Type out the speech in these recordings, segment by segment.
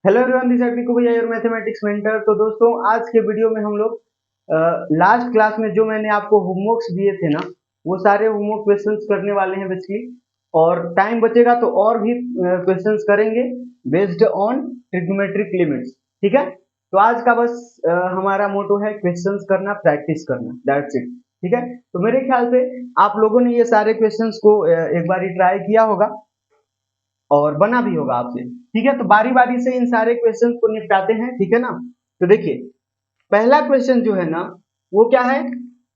Hello everyone, this is टिकू भैया, your mathematics mentor. तो दोस्तों, आज के वीडियो में हम लोग लास्ट क्लास में जो मैंने आपको होमवर्क्स दिए थे ना, वो सारे होमवर्क क्वेश्चंस करने वाले हैं बेसिकली। और टाइम बचेगा तो और भी क्वेश्चंस करेंगे बेस्ड ऑन ट्रिग्नोमेट्रिक लिमिट्स। ठीक है, तो आज का बस हमारा मोटो है क्वेश्चंस करना, प्रैक्टिस करना, दैट्स इट। ठीक है, तो मेरे ख्याल से आप लोगों ने ये सारे क्वेश्चंस को एक बार ट्राई किया होगा और बना भी होगा आपसे। ठीक है, तो बारी बारी से इन सारे क्वेश्चंस को निपटाते हैं। ठीक है ना, तो देखिए पहला क्वेश्चन जो है ना, वो क्या है,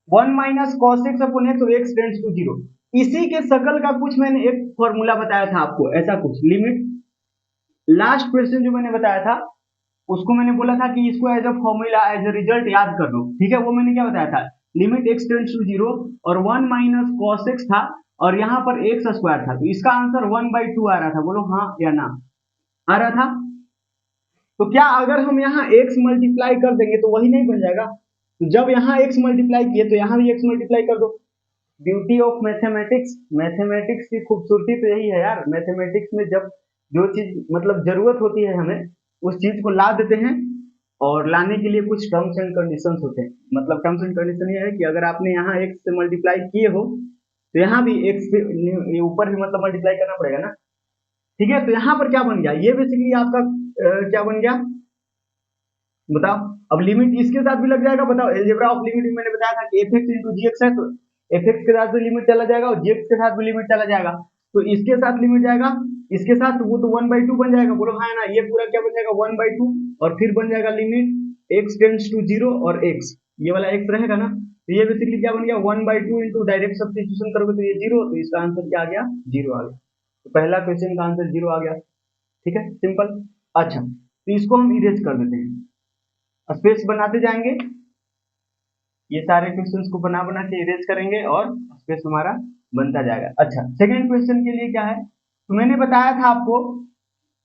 1 - cos x/x, तो x टेंड्स टू 0। इसी के शकल का कुछ मैंने एक फॉर्मूला बताया था आपको, ऐसा कुछ लिमिट। लास्ट क्वेश्चन जो मैंने बताया था उसको मैंने बोला था कि इसको as a formula, as a result याद कर लो। ठीक है, वो मैंने क्या बताया था, लिमिट x टेंड्स टू 0 और 1 - cos x था और यहाँ पर x स्क्वायर था, तो इसका आंसर 1/2 आ रहा था। बोलो हाँ या ना, आ रहा था। तो क्या अगर हम यहाँ x मल्टीप्लाई कर देंगे तो वही नहीं बन जाएगा? तो जब यहाँ x मल्टीप्लाई किए तो यहाँ भी x मल्टीप्लाई कर दो। ब्यूटी ऑफ मैथमेटिक्स, मैथमेटिक्स की खूबसूरती तो यही है यार। मैथमेटिक्स में जब जो चीज मतलब जरूरत होती है हमें, उस चीज को ला देते हैं। और लाने के लिए कुछ टर्म्स एंड कंडीशंस होते हैं। मतलब टर्म्स एंड कंडीशन ये है कि अगर आपने यहाँ x से मल्टीप्लाई किए हो तो यहाँ भी x से ऊपर भी मतलब मल्टीप्लाई करना पड़ेगा ना। ठीक है, तो यहाँ पर क्या बन गया, ये बेसिकली आपका क्या बन गया बताओ। अब लिमिट इसके साथ भी लग जाएगा। बताओ, एलजेब्रा ऑफ लिमिट मैंने बताया था कि एफ एक्स इंटू जी एक्स है, तो एफ एक्स के साथ भी लिमिट चला जाएगा और जी एक्स के साथ भी लिमिट चला जाएगा। तो इसके साथ लिमिट जाएगा, इसके साथ वो तो 1/2 बन जाएगा। बोलो हाँ ना, ये पूरा क्या बन जाएगा 1/2। और फिर बन जाएगा लिमिट एक्स टेंड्स टू 0 और एक्स, ये वाला एक्स रहेगा ना। तो ये बेसिकली क्या बन गया 1/2 इंटू डायरेक्ट सब्स्टिट्यूशन करोगे तो ये 0, तो इसका आंसर क्या आ गया, 0 आ गया। तो पहला क्वेश्चन का आंसर 0 आ गया। ठीक है, सिंपल। अच्छा, तो इसको हम इरेज कर देते हैं, स्पेस बनाते जाएंगे। ये सारे क्वेश्चंस को बना बना के इरेज करेंगे और स्पेस हमारा बनता जाएगा। अच्छा, सेकंड क्वेश्चन के लिए क्या है, तो मैंने बताया था आपको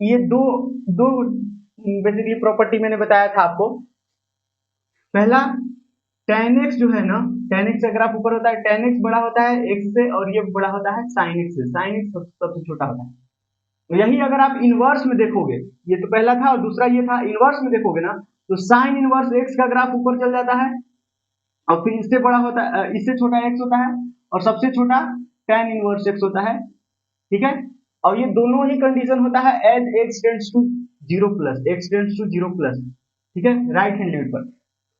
ये दो दो बेसिकली प्रॉपर्टी मैंने बताया था आपको। पहला, tan x जो है ना, tan x अगर आप ऊपर होता है, tan x बड़ा होता है x से और ये बड़ा होता है sin x से। sin x सबसे छोटा होता है। तो यही अगर आप इनवर्स में देखोगे, ये तो पहला था और दूसरा ये था, इनवर्स में देखोगे ना तो साइन इनवर्स x का ग्राफ ऊपर चल जाता है और फिर इससे बड़ा होता है, इससे छोटा x होता है और सबसे छोटा tan इनवर्स x होता है। ठीक है, और ये दोनों ही कंडीशन होता है as x tends to 0 plus, x tends to 0 plus. ठीक है, राइट हैंड लिमिट पर।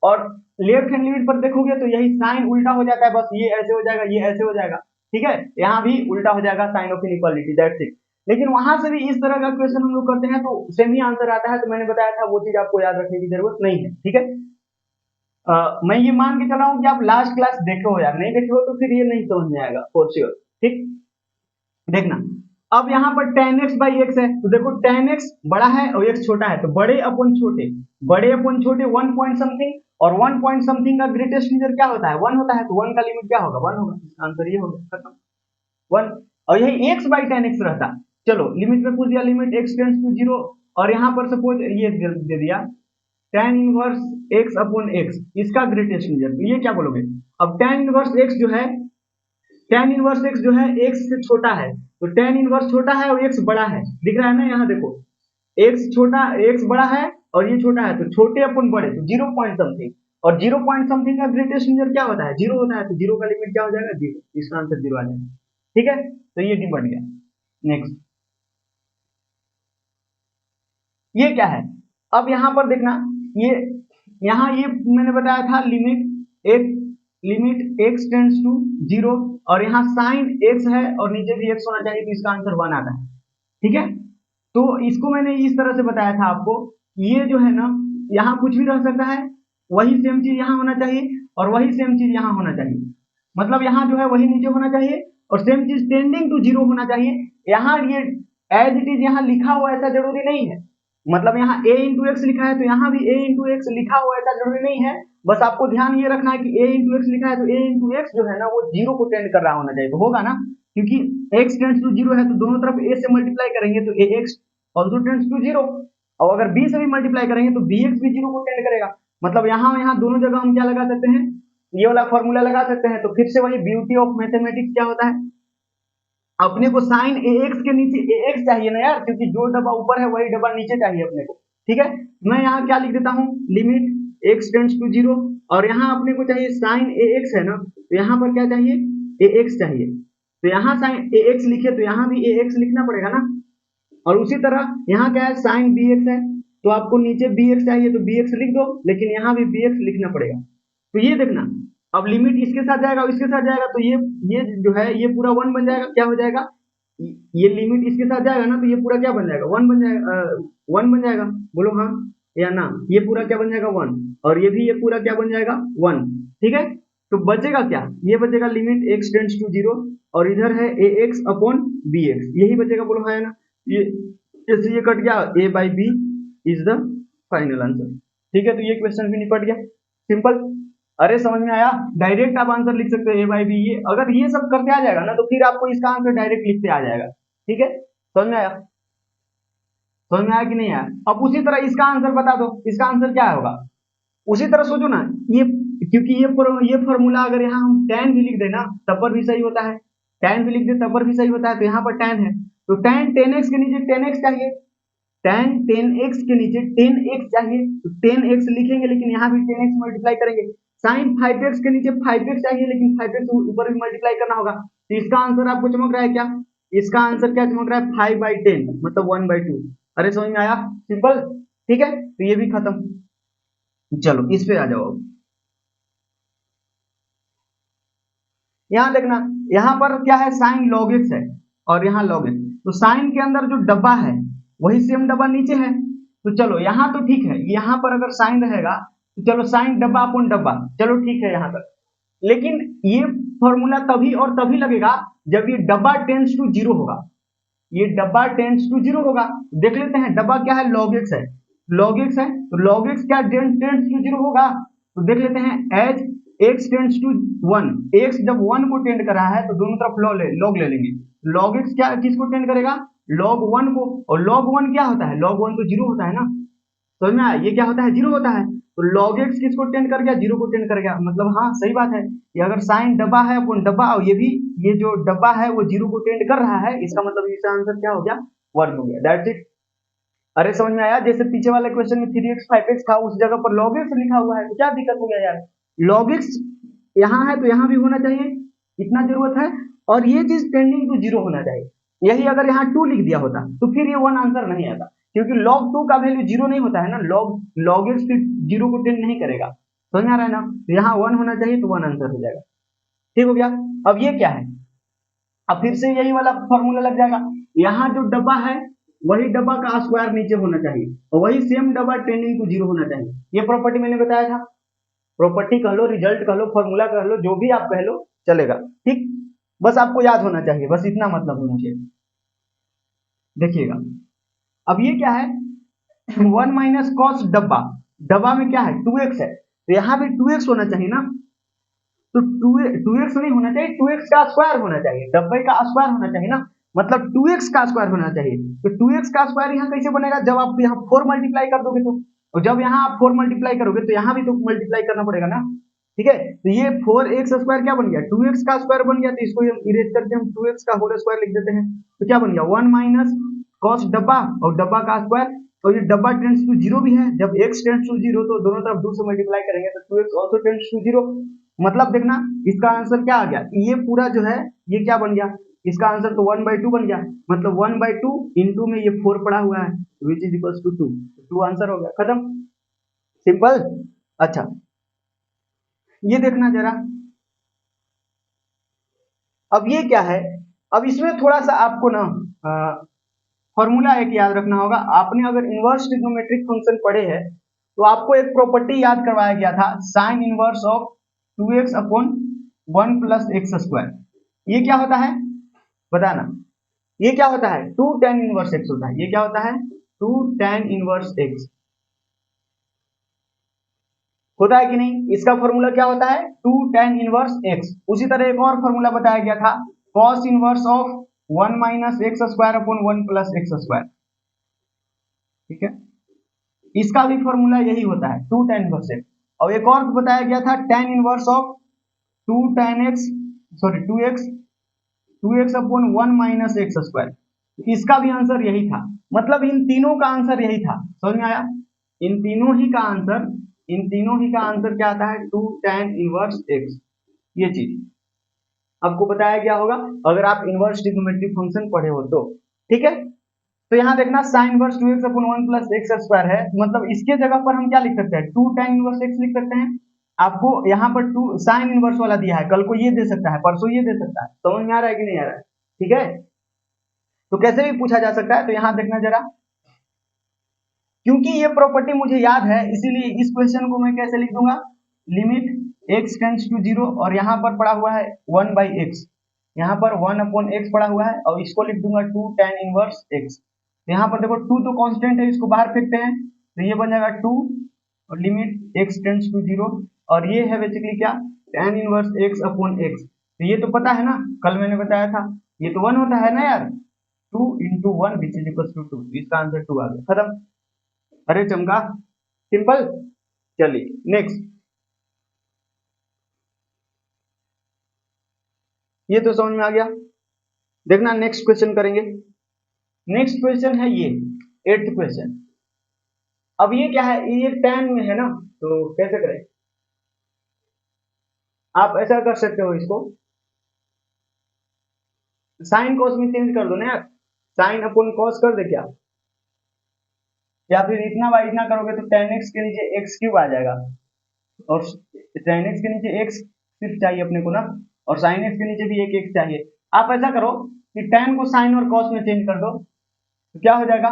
और लेफ्ट हैंड लिमिट पर देखोगे तो यही साइन उल्टा हो जाता है, बस ये ऐसे हो जाएगा, ये ऐसे हो जाएगा। ठीक है, यहाँ भी उल्टा हो जाएगा, sign of inequality, that's it. लेकिन वहां से भी इस तरह का क्वेश्चन हम लोग करते हैं तो सेम ही आंसर आता है। तो मैंने बताया था वो चीज आपको याद रखने की जरूरत नहीं है। ठीक है, मैं ये मान के चला हूँ कि आप लास्ट क्लास देखे हो यार, नहीं देखे हो तो फिर ये नहीं समझ में आएगा फॉर श्योर। ठीक, देखना। अब यहाँ पर tan x बाई एक्स है, तो देखो tan x बड़ा है और x छोटा है, तो बड़े अपन छोटे, बड़े अपन छोटे 1 पॉइंट समथिंग, और 1 पॉइंट समथिंग का ग्रेटेस्ट इंटीजर क्या होता है, 1 होता है। तो 1 का लिमिट क्या होगा, 1 होगा। इसका आंसर ये होगा, खत्म, 1। और यही x बाई tan x रहता। चलो लिमिट में पूछ दिया, लिमिट x टेंड्स टू 0, और यहाँ पर सपोज ये दे दिया tan inverse x upon x, इसका ग्रेटेस्ट इंटीजर, तो ये क्या बोलोगे। अब tan इनवर्स x जो है, tan इनवर्स x जो है x से छोटा है, तो tan इनवर्स छोटा है और x बड़ा है, दिख रहा है ना, यहाँ देखो x छोटा, x बड़ा है और ये छोटा है, तो छोटे अपन बड़े, तो 0 पॉइंट समथिंग, और 0 पॉइंट समथिंग का ग्रेटेस्ट इंटीजर क्या होता है, 0 होता है। तो 0 का लिमिट क्या हो जाएगा, 0, इसका आंसर 0 आ जाएगा। ठीक है, तो ये डी बन गया। नेक्स्ट, ये क्या है, अब यहाँ पर देखना, ये यहाँ ये मैंने बताया था लिमिट x टेंड्स टू 0, और यहाँ साइन x है और नीचे भी x होना चाहिए, तो इसका आंसर 1 आता है। ठीक है, तो इसको मैंने इस तरह से बताया था आपको, ये जो है ना, यहाँ कुछ भी रह सकता है, वही सेम चीज यहाँ होना चाहिए और वही सेम चीज यहाँ होना चाहिए। मतलब यहाँ जो है वही नीचे होना चाहिए और सेम चीज टेंडिंग टू 0 होना चाहिए। यहाँ ये एज इट इज यहाँ लिखा हुआ ऐसा जरूरी नहीं है। मतलब यहाँ a इंटू एक्स लिखा है तो यहाँ भी a इंटू एक्स लिखा हुआ ऐसा जरूरी नहीं है। बस आपको ध्यान ये रखना है कि a इंटू एक्स लिखा है तो a इंटू एक्स जो है ना वो 0 को टेंड कर रहा होना चाहिए, तो होगा ना, क्योंकि x टेंड्स टू 0 है तो दोनों तरफ a से मल्टीप्लाई करेंगे तो ax ऑल्सो टेंड्स टू 0, और अगर b से भी मल्टीप्लाई करेंगे तो bx भी 0 को टेंड करेगा। मतलब यहाँ दोनों जगह हम क्या लगा सकते हैं, ये वाला फॉर्मूला लगा सकते हैं। तो फिर से वही ब्यूटी ऑफ मैथमेटिक्स क्या होता है, अपने को साइन ax के नीचे ax चाहिए ना यार, क्योंकि जो डब्बा ऊपर है वही डब्बा नीचे चाहिए अपने को। ठीक है, मैं यहाँ क्या लिख देता हूँ, लिमिट x टेंड्स टू 0, और यहाँ अपने को चाहिए साइन ax है ना, तो यहाँ पर क्या चाहिए, ax चाहिए, तो यहाँ साइन ax लिखे तो यहाँ भी ax लिखना पड़ेगा ना। और उसी तरह यहाँ क्या है, साइन bx है, तो आपको नीचे bx चाहिए तो bx लिख दो, लेकिन यहाँ भी bx लिखना पड़ेगा। तो ये देखना, अब लिमिट इसके साथ जाएगा और इसके साथ जाएगा, तो ये जो है ये पूरा 1 बन जाएगा, क्या हो जाएगा, ये लिमिट इसके साथ जाएगा ना, तो ये पूरा क्या बन जाएगा, 1 बन जाएगा, 1 बन जाएगा, बोलो हाँ या ना, ये पूरा क्या बन जाएगा 1, और ये भी ये पूरा क्या बन जाएगा 1, ठीक है। तो बचेगा क्या, ये बचेगा लिमिट x टेंड्स टू 0, और इधर है ax अपॉन bx, यही बचेगा, बोलो हाँ या ना। ये कट गया, a by b is the final answer, ठीक है। तो ये क्वेश्चन भी निपट गया, सिंपल। अरे समझ में आया, डायरेक्ट आप आंसर लिख सकते हो ए बाई बी, ये अगर ये सब करते आ जाएगा ना तो फिर आपको इसका आंसर डायरेक्ट लिखते आ जाएगा, ठीक है। समझ में आया, समझ में आया कि नहीं आया। अब उसी तरह इसका आंसर बता दो, इसका आंसर क्या होगा, उसी तरह सोचो ना, ये क्योंकि ये फॉर्मूला अगर यहाँ हम tan भी लिख देना तब पर भी सही होता है, tan भी लिख दे तब पर भी सही होता है, तो यहाँ पर tan है, तो tan 10x के नीचे 10x चाहिए, tan 10x के नीचे 10x चाहिए, तो 10x लिखेंगे, लेकिन यहाँ भी 10x मल्टीप्लाई करेंगे। sin 5x के नीचे 5x चाहिए, लेकिन 5x ऊपर भी मल्टीप्लाई करना होगा, तो इसका आंसर आपको चमक रहा है क्या, इसका आंसर क्या चमक रहा है, 5/10 मतलब 1/2। अरे समझ में आया, सिंपल, ठीक है। तो ये भी खत्म। चलो इस पे आ जाओ अब, यहाँ देखना, यहाँ पर क्या है, साइन log x है और यहाँ log x, तो साइन के अंदर जो डब्बा है वही सेम डब्बा नीचे है, तो चलो यहाँ तो ठीक है, यहाँ पर अगर साइन रहेगा तो चलो साइन डब्बा अपन डब्बा, चलो ठीक है यहाँ तक, लेकिन ये फॉर्मूला तभी और तभी लगेगा जब ये डब्बा टेंस टू 0 होगा, ये डब्बा टेंस टू 0 होगा। देख लेते हैं डब्बा क्या है, log x है, log x है, तो log x क्या टेंस टू 0 होगा, तो देख लेते हैं, as x tends to 1, x जब 1 को टेंड कर रहा है तो दोनों तरफ log ले लेंगे, log x क्या किसको टेंड करेगा, log 1 को, और log 1 क्या होता है, log 1 तो 0 होता है ना, समझ में आया, ये क्या होता है, 0 होता है, तो log x किसको टेंड कर गया, 0 को टेंड कर गया, मतलब हाँ सही बात है, ये अगर साइन डब्बा है अपन डब्बा, और ये भी ये जो डब्बा है वो 0 को टेंड कर रहा है, इसका मतलब इसका आंसर क्या हो गया, 1 हो गया, दैट्स इट। अरे समझ में आया, जैसे पीछे वाले क्वेश्चन में 3x 5x था, उस जगह पर log x लिखा हुआ है, तो क्या दिक्कत हो गया यार, log x यहाँ है तो यहाँ भी होना चाहिए, इतना जरूरत है, और ये चीज टेंडिंग टू 0 होना चाहिए, यही अगर यहाँ 2 लिख दिया होता तो फिर ये 1 आंसर नहीं आता, क्योंकि log 2 का वैल्यू 0 नहीं होता है ना, log x फिर 0 को टेंड नहीं करेगा, समझ में आ रहा है ना, तो यहाँ 1 होना चाहिए, तो 1 आंसर हो जाएगा, ठीक हो गया। अब ये क्या है, अब फिर से यही वाला फॉर्मूला लग जाएगा, यहाँ जो डब्बा है वही डब्बा का स्क्वायर नीचे होना चाहिए, और वही सेम डब्बा टेंडिंग टू 0 होना चाहिए, ये प्रॉपर्टी मैंने बताया था, प्रॉपर्टी कह लो, रिजल्ट कह लो, फॉर्मूला कह लो, जो भी आप कह लो चलेगा, ठीक, बस आपको याद होना चाहिए, बस इतना मतलब है मुझे। देखिएगा, अब ये क्या है, 1 माइनस कॉस डब्बा, डब्बा में क्या है 2x है, तो यहाँ भी 2x होना चाहिए ना, तो 2x नहीं होना चाहिए, 2x का स्क्वायर होना चाहिए, डब्बे का स्क्वायर होना चाहिए ना, मतलब 2x का स्क्वायर होना चाहिए, तो 2x का स्क्वायर यहाँ कैसे बनेगा, जब आप यहाँ 4 मल्टीप्लाई कर दोगे तो, और जब यहाँ आप 4 मल्टीप्लाई करोगे तो यहाँ भी तो मल्टीप्लाई करना पड़ेगा ना, ठीक है। तो ये 4x स्क्वायर क्या बन गया, 2x का स्क्वायर बन गया, तो इसको इरेज करके हम 2x का होल स्क्वायर लिख देते हैं, तो क्या बन गया 1 माइनस कॉस डब्बा और डब्बा का स्क्वायर, तो ये डब्बा टेंड्स टू 0 भी है, जब x टेंड्स टू 0 तो दोनों तरफ 2 से मल्टीप्लाई करेंगे तो 2x आल्सो टेंड्स टू 0, मतलब देखना इसका आंसर क्या आ गया, ये पूरा जो है ये क्या बन गया, इसका आंसर तो 1/2 बन गया, मतलब 1/2 इंटू में ये 4 पड़ा हुआ है, which is equals to 2 answer हो गया, खत्म, सिंपल। अच्छा ये देखना जरा, अब ये क्या है, अब इसमें थोड़ा सा आपको ना फॉर्मूला एक याद रखना होगा, आपने अगर इनवर्स ट्रिग्नोमेट्रिक फंक्शन पढ़े हैं तो आपको एक प्रॉपर्टी याद करवाया गया था, sine inverse of 2x upon 1 plus x square, ये क्या होता है बताना, ये क्या होता है 2 tan इनवर्स x होता है, ये क्या होता है 2 tan इनवर्स x होता है कि नहीं, इसका फॉर्मूला क्या होता है 2 tan इनवर्स x, उसी तरह एक और फॉर्मूला बताया गया था cos inverse of 1 minus x square upon 1 plus x square, ठीक है, इसका भी फॉर्मूला यही होता है 2 tan इनवर्स x, और एक और बताया गया था tan inverse of 2 tan x sorry 2x upon 1 minus x square, इसका भी आंसर यही था, मतलब इन तीनों का आंसर यही था। समझ में आया? इन तीनों ही का आंसर क्या आता है? 2 tan इनवर्स x। ये चीज आपको बताया गया होगा अगर आप इनवर्स ट्रिग्नोमेट्रिक फंक्शन पढ़े हो तो। ठीक है, तो यहाँ देखना साइन इनवर्स 2x अपन 1 प्लस एक्स स्क्वायर है, मतलब इसके जगह पर हम क्या लिख सकते हैं? 2 tan इनवर्स x लिख सकते हैं। आपको यहाँ पर 2 साइन इनवर्स वाला दिया है, कल को ये दे सकता है, परसों ये दे सकता है। समझ में आ रहा है कि नहीं आ रहा है? ठीक है, तो कैसे भी पूछा जा सकता है। तो यहाँ देखना जरा, क्योंकि ये प्रॉपर्टी मुझे याद है इसीलिए इस क्वेश्चन को मैं कैसे लिख दूंगा? लिमिट x टेंड्स टू 0 और यहाँ पर पड़ा हुआ है 1 बाई एक्स, यहाँ पर 1 अपॉन एक्स पड़ा हुआ है और इसको लिख दूंगा 2 tan इनवर्स x। यहाँ पर देखो 2 तो कांस्टेंट है, इसको बाहर फेंकते हैं तो ये बन जाएगा 2 और लिमिट x टेंड्स टू 0 और ये है बेसिकली क्या? tan inverse x upon x। तो ये तो पता है ना, कल मैंने बताया था, ये तो 1 होता है ना यार, 2 into 1 which is equals to 2। इसका आंसर 2 आ गया, खत्म। अरे चमका, सिंपल। चलिए नेक्स्ट, ये तो समझ में आ गया। देखना नेक्स्ट क्वेश्चन करेंगे। नेक्स्ट क्वेश्चन है ये 8th क्वेश्चन। अब ये क्या है? ये tan में है ना, तो कैसे करें? आप ऐसा कर सकते हो, इसको साइन कॉस में चेंज कर दो ना यार, साइन अपॉन कॉस कर दे क्या? या फिर इतना बाय इतना करोगे तो tan x के नीचे x क्यूब आ जाएगा और tan x के नीचे x सिर्फ चाहिए अपने को ना, और sin x के नीचे भी एक x चाहिए। आप ऐसा करो कि tan को sin और cos में चेंज कर दो, तो क्या हो जाएगा?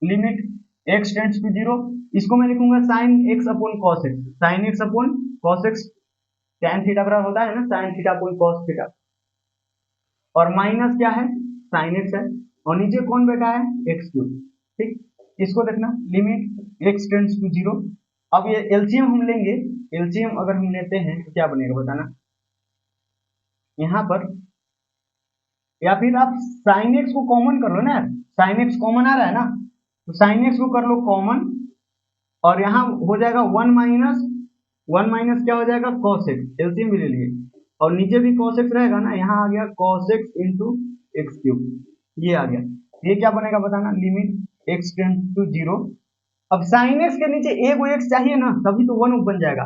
लिमिट x टेंड्स टू 0, इसको मैं लिखूंगा sin x upon cos x, sin x upon cos x, tan theta बराबर होता है ना sin theta upon cos theta, और माइनस क्या है? sin x है और नीचे कौन बैठा है? x cube. ठीक, इसको देखना लिमिट x टेंड्स टू 0। अब ये एलसीएम हम लेंगे, एलसीएम अगर हम लेते हैं तो क्या बनेगा बताना यहाँ पर, या फिर आप sin x को कॉमन कर लो ना यार, sin x कॉमन आ रहा है ना, तो sin x को कर लो कॉमन और यहाँ हो जाएगा 1 माइनस क्या हो जाएगा? cos x, एलसीएम भी ले लिए और नीचे भी cos x रहेगा ना, यहाँ आ गया cos x into x cube, ये आ गया। ये क्या बनेगा बताना? Limit x tends to 0। अब sin x के नीचे एक x चाहिए ना, तभी तो 1 बन जाएगा।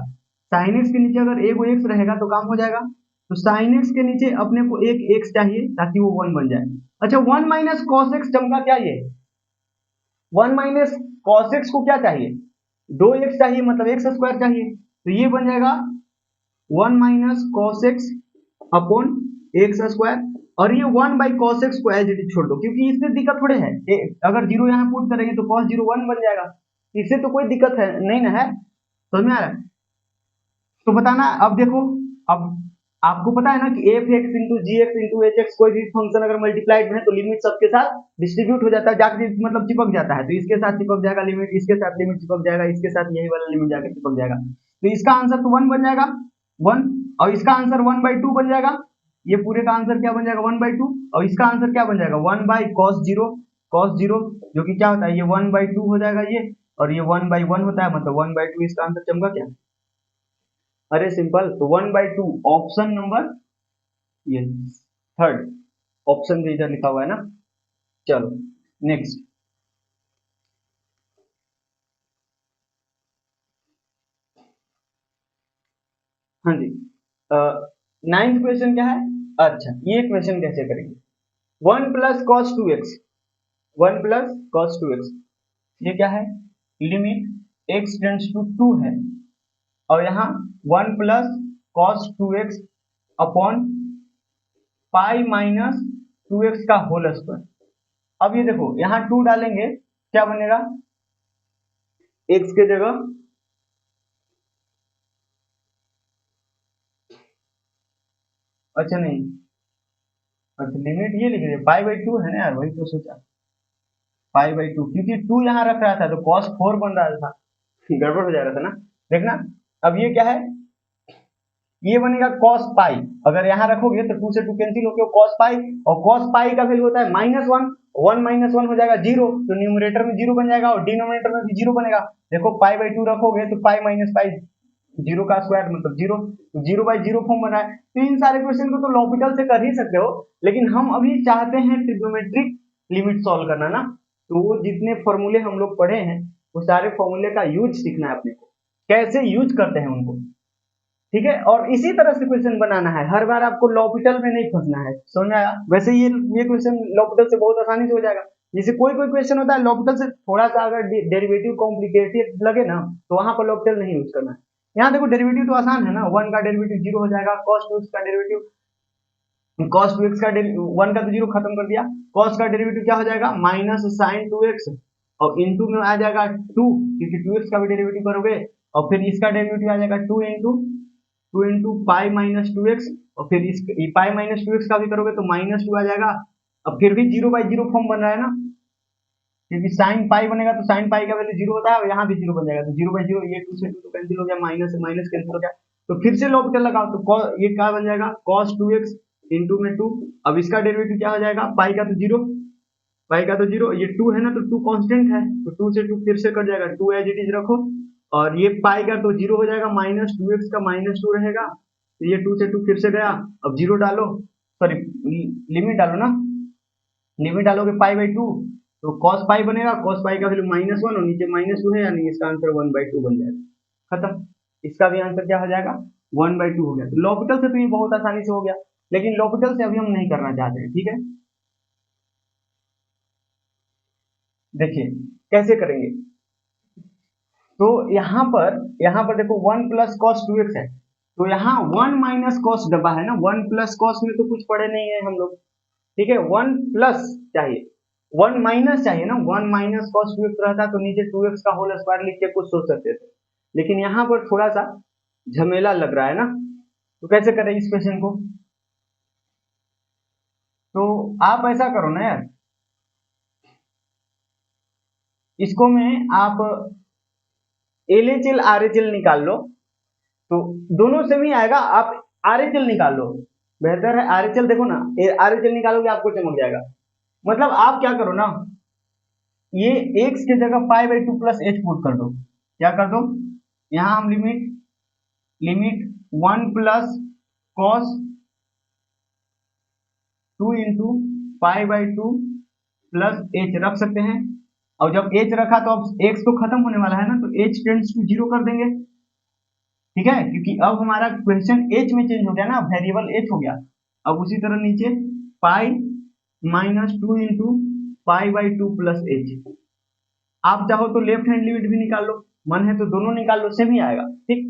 sin x के नीचे अगर एक x रहेगा तो काम हो जाएगा, तो sin x के नीचे अपने को एक x चाहिए ताकि वो 1 बन जाए। अच्छा 1 माइनस cos x चमका क्या? ये 1 माइनस cos x को क्या चाहिए? 2x चाहिए, मतलब एक्स स्क्वायर चाहिए, तो ये बन जाएगा 1 minus cos x upon x square, और ये 1 बाई cos x को एज इट इज छोड़ दो, क्योंकि इससे दिक्कत थोड़े है, अगर 0 यहाँ पुट करेंगे तो cos 0 1 बन जाएगा, इससे तो कोई दिक्कत है नहीं ना है। समझ में आ रहा है? तो बताना। अब देखो, अब आपको पता है ना कि एफ एक्स इंटू जी एक्स इंटू एच एक्स, कोई भी फंक्शन अगर मल्टीप्लाइड में है तो लिमिट सबके साथ डिस्ट्रीब्यूट हो जाता है, जाकर मतलब चिपक जाता है, तो इसके साथ चिपक जाएगा लिमिट, इसके साथ लिमिट चिपक जाएगा, इसके साथ यही वाला लिमिट जाकर चिपक जाएगा, तो इसका आंसर तो 1 बन जाएगा 1, और इसका आंसर 1/2 बन जाएगा। ये पूरे का आंसर क्या बन जाएगा? 1/2, और इसका आंसर क्या बन जाएगा? 1 बाई cos 0, जो कि क्या होता है? ये 1/2 हो जाएगा ये, और ये 1/1 होता है, मतलब 1/2 इसका आंसर चमका क्या? अरे सिंपल, तो 1/2 ऑप्शन नंबर ये थर्ड ऑप्शन भी इधर लिखा हुआ है ना। चलो नेक्स्ट, हाँ जी, 9th क्वेश्चन क्या है? अच्छा ये क्वेश्चन कैसे करेंगे? 1 plus cos 2x, 1 plus cos 2x, ये क्या है? लिमिट x टेंड्स टू 2 है और यहाँ 1 plus cos 2x upon pi minus 2x का होल स्क्वायर। अब ये देखो यहाँ 2 डालेंगे क्या बनेगा? x के जगह अच्छा नहीं, अच्छा लिमिट ये लिख रहे पाई/2 है ना यार, वही तो सोचा पाई/2, क्योंकि 2 यहाँ रख रहा था तो cos 4 बन रहा था, गड़बड़ हो जा रहा था ना। देखना अब ये क्या है? ये बनेगा cos पाई, अगर यहाँ रखोगे तो 2 से 2 कैंसिल होकर cos पाई, और cos पाई का वैल्यू होता है -1, 1 माइनस 1 हो जाएगा 0, तो न्यूमरेटर में 0 बन जाएगा और डिनोमिनेटर में भी 0 बनेगा। देखो पाई/2 रखोगे तो पाई माइनस पाई जीरो का स्क्वायर मतलब जीरो, तो जीरो बाई जीरो फॉर्म बना है। तो इन सारे क्वेश्चन को तो लॉपिटल से कर ही सकते हो, लेकिन हम अभी चाहते हैं ट्रिग्नोमेट्रिक लिमिट सॉल्व करना ना, तो वो जितने फॉर्मूले हम लोग पढ़े हैं वो सारे फॉर्मूले का यूज सीखना है अपने को, कैसे यूज करते हैं उनको, ठीक है। और इसी तरह से क्वेश्चन बनाना है, हर बार आपको लॉपिटल में नहीं फंसना है, समझ में आया। वैसे ये क्वेश्चन लॉपिटल से बहुत आसानी से हो जाएगा। जैसे कोई कोई क्वेश्चन होता है लॉपिटल से थोड़ा सा अगर डेरिवेटिव कॉम्प्लिकेटेड लगे ना, तो वहां पर लॉपिटल नहीं यूज करना है। यहाँ देखो डेरिवेटिव तो आसान है ना, वन का डेरिवेटिव जीरो हो जाएगा, कॉस टू एक्स का डेरिवेटिव, कॉस टू एक्स का वन का तो जीरो खत्म कर दिया, कॉस का डेरिवेटिव क्या हो जाएगा माइनस साइन टू एक्स, और इंटू में आ जाएगा टू, क्योंकि टू एक्स का भी डेरिवेटिव करोगे, और फिर इसका डेरिवेटिव आ जाएगा two into pi minus to x, और फिर इस पाई माइनस टू एक्स का भी करोगे तो माइनस टू आ जाएगा। अब फिर भी जीरो बाई जीरो फॉर्म बन रहा है ना, क्योंकि साइन पाई बनेगा तो साइन पाई का वैल्यू जीरो होता है, और यहाँ भी जीरो बन जाएगा, तो जीरो बाई जीरो, ये टू से टू तो कैंसिल हो गया, माइनस से माइनस कैंसिल हो गया, तो फिर से लॉपिटल लगाओ, तो ये क्या बन जाएगा कॉस टू एक्स इंटू में टू, अब इसका डेरिवेटिव क्या हो जाएगा, पाई का तो जीरो, पाई का तो जीरो, ये टू है ना तो टू कांस्टेंट है, तो टू से टू फिर से कट जाएगा, टू एज इट इज रखो, और ये पाई का तो जीरो हो जाएगा, माइनस टू एक्स का माइनस टू रहेगा, तो ये टू से टू फिर से गया, अब जीरो डालो, सॉरी लिमिट डालो ना, लिमिट डालोगे पाई बाई टू, तो कॉस पाई बनेगा, कॉस पाई का वैल्यू माइनस वन, और नीचे माइनस टू है, यानी इसका आंसर वन बाई टू बन जाएगा, खत्म। इसका भी आंसर क्या हो जाएगा वन बाई टू हो गया। तो लॉपिटल से तो ये बहुत आसानी से हो गया, लेकिन लॉपिटल से अभी हम नहीं करना चाहते हैं, ठीक है। देखिए कैसे करेंगे, तो यहाँ पर देखो one plus cos two x है, तो यहाँ वन माइनस कॉस डब्बा है ना, वन प्लस कॉस में तो कुछ पढ़े नहीं है हम लोग, ठीक है, वन प्लस चाहिए, वन माइनस चाहिए ना, one minus cos two x रहता तो नीचे टू एक्स का होल स्क्वायर लिख के कुछ सोच सकते थे, लेकिन यहाँ पर थोड़ा सा झमेला लग रहा है ना, तो कैसे करें इस क्वेश्चन को, तो आप ऐसा करो ना यार, इसको में आप एलएचएल आरएचएल निकाल लो, तो दोनों से भी आएगा, आप आरएचएल निकाल लो, बेहतर है आरएचएल, देखो ना आरएचएल निकालोगे आपको चमक जाएगा। मतलब आप क्या करो ना, ये एक्स की जगह पाई by two plus H put कर दो, क्या कर दो, यहां हम limit one plus cos two into pi by two plus H रख सकते हैं, और जब एच रखा तो अब एक्स तो खत्म होने वाला है ना, तो एच टेंड्स टू जीरो कर देंगे, ठीक है, क्योंकि अब हमारा क्वेश्चन एच में चेंज हो गया ना, वेरिएबल एच हो गया। अब उसी तरह नीचे पाई minus two into pi by two plus H, आप चाहो तो लेफ्ट हैंड लिमिट भी निकाल लो, मन है तो दोनों निकाल लो, सेम ही आएगा, ठीक।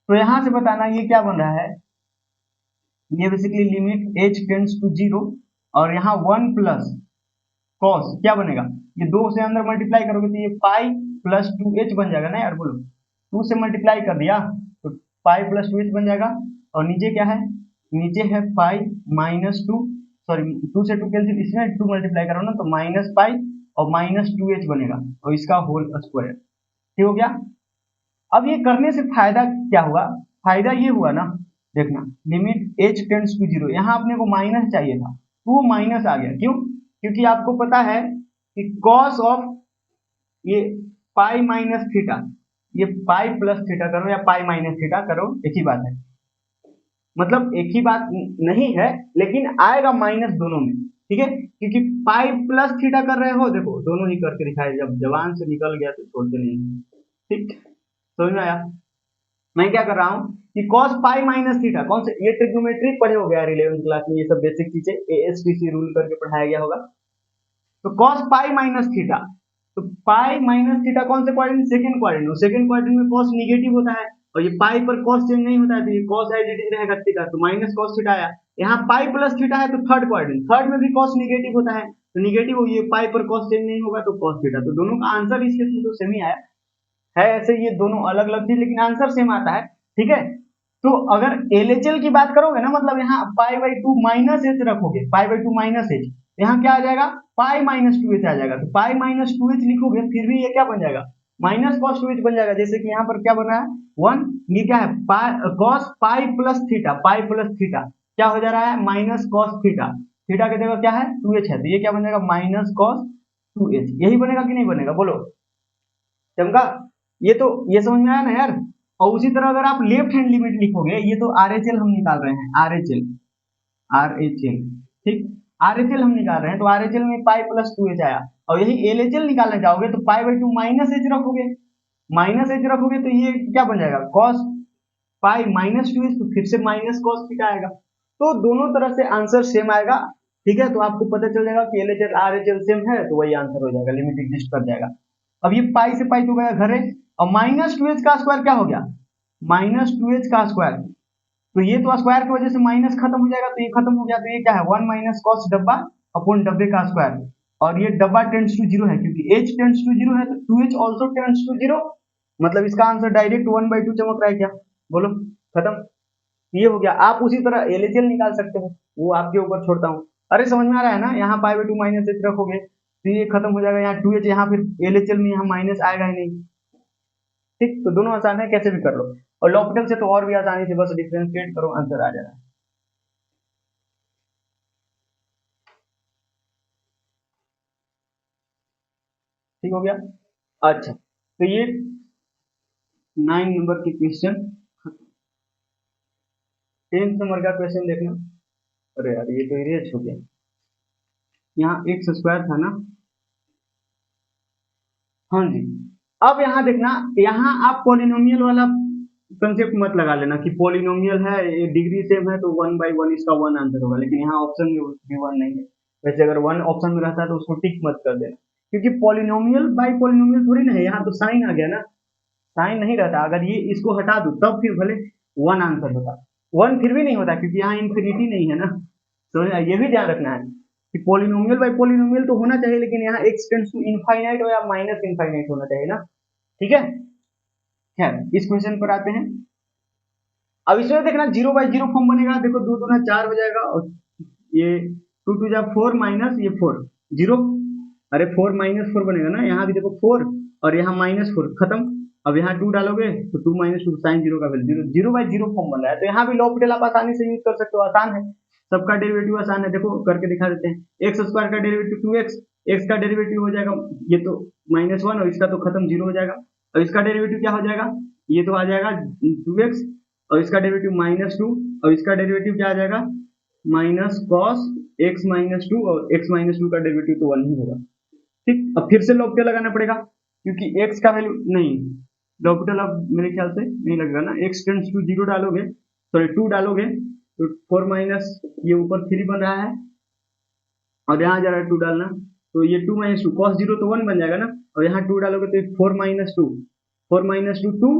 तो यहां से बताना ये क्या बन रहा है, ये basically limit h tends to zero, और यहाँ वन प्लस कॉस क्या बनेगा, ये दो से अंदर मल्टीप्लाई करोगे तो ये पाई प्लस टू एच बन जाएगा ना यार, बोलो, टू से मल्टीप्लाई कर दिया तो पाई प्लस टू एच बन जाएगा, और नीचे क्या है, नीचे है pi minus two, sorry two से टू कैंसिल, इसमें टू मल्टीप्लाई करो ना तो माइनस पाई और माइनस टू एच बनेगा, और इसका होल स्क्वायर, ठीक हो गया। अब ये करने से फायदा क्या हुआ, फायदा ये हुआ ना, देखना limit h tends to zero, यहाँ अपने को माइनस चाहिए था, तो वो माइनस आ गया, क्यों, क्योंकि आपको पता है कि कॉस ऑफ ये पाई माइनस थीटा, ये पाई प्लस थीटा करो या पाई माइनस थीटा करो, एक ही बात है, मतलब एक ही बात नहीं है, लेकिन आएगा माइनस दोनों में, ठीक है, क्योंकि पाई प्लस थीटा कर रहे हो, देखो दोनों ही करके दिखाए, जब जबान से निकल गया तो छोड़ते नहीं, ठीक, समझ में आया। मैं क्या कर रहा हूँ कि cos पाई माइनस थीटा, कौन से, ये ट्रिग्नोमेट्री पढ़े हो गया 11th क्लास में, ये सब बेसिक चीजें एएसटीसी रूल करके पढ़ाया गया होगा। तो cos पाई माइनस थीटा, तो पाई माइनस थीटा कौन से quadrant, second quadrant, second quadrant में cos निगेटिव होता है, और ये पाई पर cos चेंज नहीं होता है, तो ये cos एज इट इज रहेगा थीटा, तो माइनस cos थीटा आया। यहाँ पाई प्लस थीटा है तो थर्ड क्वाड्रेंट, थर्ड में भी cos निगेटिव होता है, तो निगेटिव ये पाई पर cos चेंज नहीं होगा तो cos थीटा, तो दोनों का आंसर इसके थ्रू तो सेम ही आया है, ऐसे ये दोनों अलग अलग थी लेकिन आंसर सेम आता है, ठीक है। तो अगर एलएचएल की बात करोगे ना, मतलब यहाँ pi by two minus H रखोगे, pi by two minus H, यहाँ क्या आ जाएगा पाई माइनस टू एच आ जाएगा, तो पाई माइनस टू एच लिखोगे फिर भी ये क्या बन जाएगा माइनस कॉस टू एच बन जाएगा, जैसे कि यहाँ पर क्या बन रहा है वन, ये क्या है cos pi plus theta, pi plus theta क्या हो जा रहा है माइनस कॉस थीटा, थीटा की जगह क्या है टू एच है, तो ये क्या बन जाएगा माइनस कॉस टू एच, यही बनेगा कि नहीं बनेगा, बोलो चमका, ये तो ये समझ में आया ना यार, और उसी तरह अगर आप लेफ्ट हैंड लिमिट लिखोगे, ये तो RHL हम निकाल रहे हैं, RHL ठीक, RHL हम निकाल रहे हैं, तो RHL में पाई प्लस 2h आया, और यही LHL निकालना चाहोगे तो पाई बाई 2 माइनस h रखोगे तो ये क्या बन जाएगा, cos पाई माइनस 2h, तो फिर से माइनस cos थीटा आएगा। तो दोनों तरह से आंसर सेम आएगा, ठीक है। तो आपको पता चल जाएगा कि LHL RHL सेम है, तो वही आंसर हो जाएगा, लिमिट एग्जिस्ट कर जाएगा। अब ये पाई से पाई तो गया घर है, और माइनस 2h का स्क्वायर क्या हो गया, माइनस 2h का स्क्वायर, तो ये तो स्क्वायर की वजह से माइनस खत्म हो जाएगा, तो ये खत्म हो गया, तो ये क्या है 1 माइनस कॉस डब्बा अपॉन डब्बे का स्क्वायर, और ये डब्बा टेंड्स टू जीरो है, क्योंकि h टेंड्स टू जीरो है तो 2h also tends to zero, मतलब इसका आंसर डायरेक्ट 1/2 चमक रहा है क्या, बोलो खत्म, ये हो गया। आप उसी तरह LHL निकाल सकते हो, वो आपके ऊपर छोड़ता हूँ। अरे समझ में आ रहा है ना, यहाँ पाई बाई 2 माइनस h रखोगे तो ये खत्म हो जाएगा, यहाँ 2h, यहाँ फिर LHL में यहाँ माइनस आएगा ही नहीं, ठीक। तो दोनों आसान है, कैसे भी कर लो, और लॉपिटल से तो और भी आसानी से, बस डिफरेंशिएट करो, आंसर आ जाएगा। ठीक हो गया। अच्छा, तो ये 9 नंबर की क्वेश्चन। 10 नंबर का क्वेश्चन देखना। अरे यार ये तो इरेज हो गया, यहाँ एक्स स्क्वायर था ना, हाँ जी। अब यहाँ देखना, यहाँ आप पॉलिनोमियल वाला कंसेप्ट मत लगा लेना कि पॉलिनोमियल है, ये डिग्री सेम है तो 1/1 इसका 1 आंसर होगा, लेकिन यहाँ ऑप्शन में भी 1 नहीं है। वैसे अगर 1 ऑप्शन में रहता है तो उसको टिक मत कर देना, क्योंकि पॉलिनोमियल बाई पॉलिनोमियल थोड़ी ना है, यहाँ तो साइन आ गया ना, साइन नहीं रहता, अगर ये इसको हटा दो तब फिर भले 1 आंसर होता, 1 फिर भी नहीं होता, क्योंकि यहाँ इंफिनिटी नहीं है ना, तो ये भी ध्यान रखना है कि पॉलिनोमियल बाई पॉलिनोमियल तो होना चाहिए, लेकिन यहाँ x टेंड्स टू इनफाइनाइट या माइनस इनफाइनाइट होना चाहिए ना, ठीक है। खैर इस क्वेश्चन पर आते हैं। अब इसमें देखना 0/0 फॉर्म बनेगा, देखो 2 दूना 4 हो जाएगा, और ये 2 2 जा 4 माइनस ये 4 0, अरे 4 माइनस 4 बनेगा ना, यहाँ भी देखो 4 और यहाँ माइनस 4 खत्म। अब यहाँ 2 डालोगे तो 2 माइनस 2 साइन 0 का वैल्यू 0/0 फॉर्म बन रहा है, तो यहाँ भी लॉपिटल आप आसानी से यूज कर सकते हो, आसान है, सबका डेरिवेटिव आसान है, देखो करके दिखा देते हैं। एक्स स्क्वायर का डेरिवेटिव 2x, एक्स का डेरिवेटिव हो जाएगा ये तो -1, और इसका तो खत्म 0 हो जाएगा, और इसका डेरिवेटिव क्या हो जाएगा, ये तो आ जाएगा 2x, और इसका डेरिवेटिव -2, और इसका डेरिवेटिव क्या आ जाएगा माइनस कॉस x -2, और x -2 का डेरिवेटिव तो 1 ही होगा, ठीक। अब फिर से लॉपिटल लगाना पड़ेगा, क्योंकि x का वैल्यू नहीं, लॉपिटल अब मेरे ख्याल से नहीं लगेगा ना, x टेंड्स टू 0 डालोगे, सॉरी 2 डालोगे तो 4 माइनस ये ऊपर 3 बन रहा है, और यहाँ जा रहा है 2 डालना, तो ये 2 माइनस 2 cos 0 तो 1 बन जाएगा ना, और यहाँ 2 डालोगे तो 4 माइनस 2, 4 माइनस 2 2,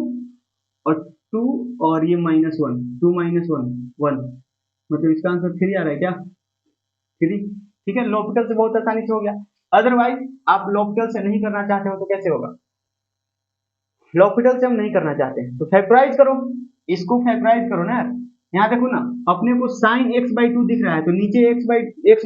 और 2 और ये -1, 2 माइनस 1 1, मतलब इसका आंसर 3 आ रहा है क्या, 3, ठीक है। लॉपिटल से बहुत आसानी से हो गया। अदरवाइज आप लॉपिटल से नहीं करना चाहते हो तो कैसे होगा, लॉपिटल से हम नहीं करना चाहते हैं तो फैक्टराइज करो, इसको फैक्टराइज करो ना यार। यहाँ देखो ना, अपने को sin x/2 दिख रहा है, तो नीचे x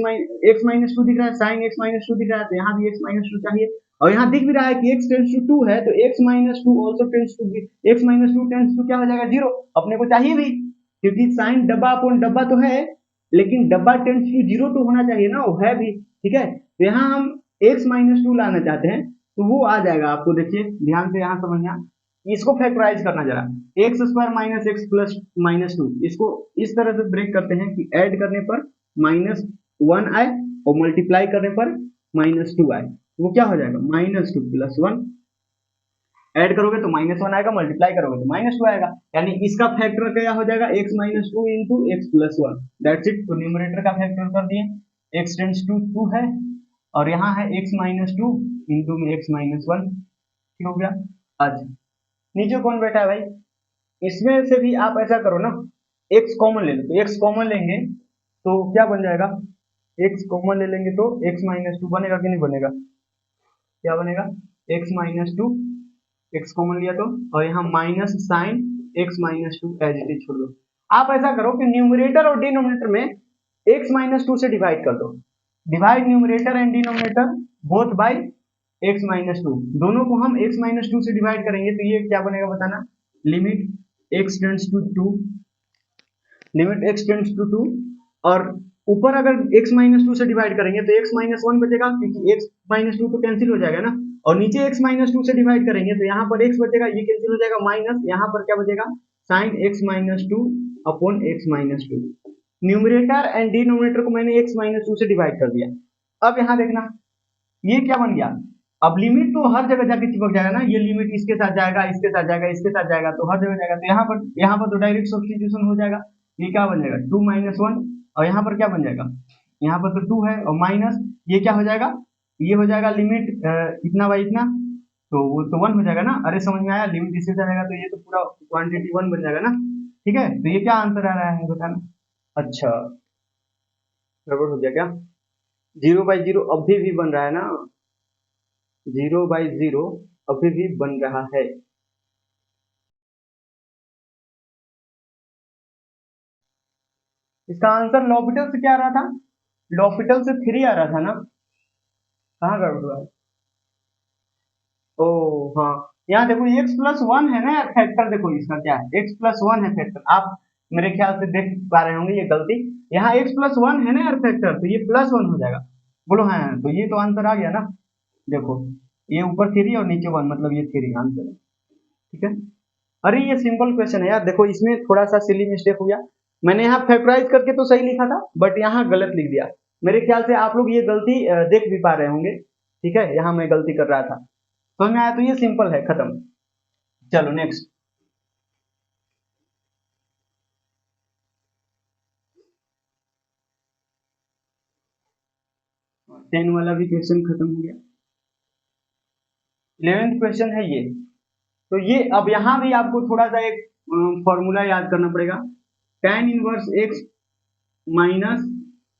माइनस 2 दिख रहा है, sin x माइनस 2 दिख रहा है, तो यहाँ भी x माइनस 2 चाहिए, और यहाँ दिख भी रहा है कि x टेंड्स टू 2 है, तो x minus 2 also tends to, x minus 2 tends to क्या हो जाएगा 0, अपने को चाहिए भी, क्योंकि sin डब्बा अपॉन डब्बा तो है, लेकिन डब्बा टेंड्स टू 0 तो होना चाहिए ना, वो है भी, ठीक है। तो यहाँ हम x माइनस 2 लाना चाहते हैं, तो वो आ जाएगा, आपको देखिए ध्यान से यहाँ समझना, इसको फैक्टराइज करना जरा, x square minus x plus -2, इसको इस तरह से ब्रेक करते हैं कि ऐड करने पर -1 आए और मल्टीप्लाई करने पर -2 आए, वो क्या हो जाएगा -2 + 1, ऐड करोगे तो -1 आएगा, मल्टीप्लाई करोगे तो -2 आएगा, यानी इसका फैक्टर क्या हो जाएगा x -2 into x plus 1, that's it. तो न्यूमरेटर का फैक्टर कर दिए, x टेंड्स टू 2 है, और यहाँ है x -2 इंटू में x -1, ठीक हो गया। अच्छा नीचे कौन बैठा है भाई, इसमें से भी आप ऐसा करो ना, x कॉमन ले लो, तो x कॉमन लेंगे तो क्या बन जाएगा, x कॉमन ले लेंगे तो x -2 बनेगा कि नहीं बनेगा, क्या बनेगा x -2, x कॉमन लिया तो, और यहाँ minus sign x -2 as it is छोड़ दो। आप ऐसा करो कि न्यूमरेटर और डिनोमिनेटर में x -2 से डिवाइड कर दो, divide numerator and denominator both by x -2, दोनों को हम x -2 से डिवाइड करेंगे तो ये क्या बनेगा बताना, limit x tends to 2, limit x tends to 2, और ऊपर अगर x -2 से डिवाइड करेंगे तो x -1 बचेगा, क्योंकि x -2 तो कैंसिल हो जाएगा ना, और नीचे x माइनस टू से डिवाइड करेंगे तो यहाँ पर x बचेगा, ये कैंसिल हो जाएगा, माइनस यहाँ पर क्या बचेगा, sine x minus two upon x minus two. Numerator and denominator को मैंने x माइनस टू से डिवाइड कर दिया। अब यहाँ देखना ये क्या बन गया, अब लिमिट तो हर जगह जाके चिपक जाएगा ना, ये लिमिट इसके साथ जाएगा, इसके साथ जाएगा, इसके साथ जाएगा, तो हर जगह जाएगा, तो यहाँ पर तो डायरेक्ट सब्स्टिट्यूशन हो जाएगा। ये क्या बन जाएगा, 2 माइनस 1, और यहाँ पर क्या बन जाएगा, यहाँ पर तो 2 है और माइनस ये क्या हो जाएगा, ये हो जाएगा लिमिट इतना बाई इतना, तो वो तो 1 हो जाएगा ना। अरे समझ में आया, लिमिट इससे जाएगा तो ये तो पूरा क्वांटिटी 1 बन जाएगा ना। ठीक है, तो ये क्या आंसर आ रहा है बताना। अच्छा, गड़बड़ हो गया क्या, 0/0 अभी भी बन रहा है ना, 0/0 अभी भी बन रहा है। इसका आंसर लॉपिटल से क्या आ रहा था, लॉपिटल से 3 आ रहा था ना, कहाँ गड़बड़ हुआ है। ओ हाँ, यहाँ देखो x प्लस 1 है ना फैक्टर, देखो इसका क्या है, x प्लस 1 है फैक्टर, आप मेरे ख्याल से देख पा रहे होंगे ये गलती, यहाँ x प्लस 1 है ना यार फैक्टर, तो ये प्लस 1 हो जाएगा, बोलो हाँ, तो ये तो आंसर आ गया ना। देखो ये ऊपर 3 और नीचे 1, मतलब ये 3 आंसर है। ठीक है, अरे ये सिंपल क्वेश्चन है यार, देखो इसमें थोड़ा सा सिली मिस्टेक हो गया, मैंने यहाँ फैक्टराइज करके तो सही लिखा था बट यहाँ गलत लिख दिया। मेरे ख्याल से आप लोग ये गलती देख भी पा रहे होंगे। ठीक है, यहाँ मैं गलती कर रहा था, समझ में आया, तो ये सिंपल है, खत्म। चलो नेक्स्ट, 10 वाला भी क्वेश्चन खत्म हो गया। 11th क्वेश्चन है ये, तो ये अब यहाँ भी आपको थोड़ा सा एक फॉर्मूला याद करना पड़ेगा, tan inverse x minus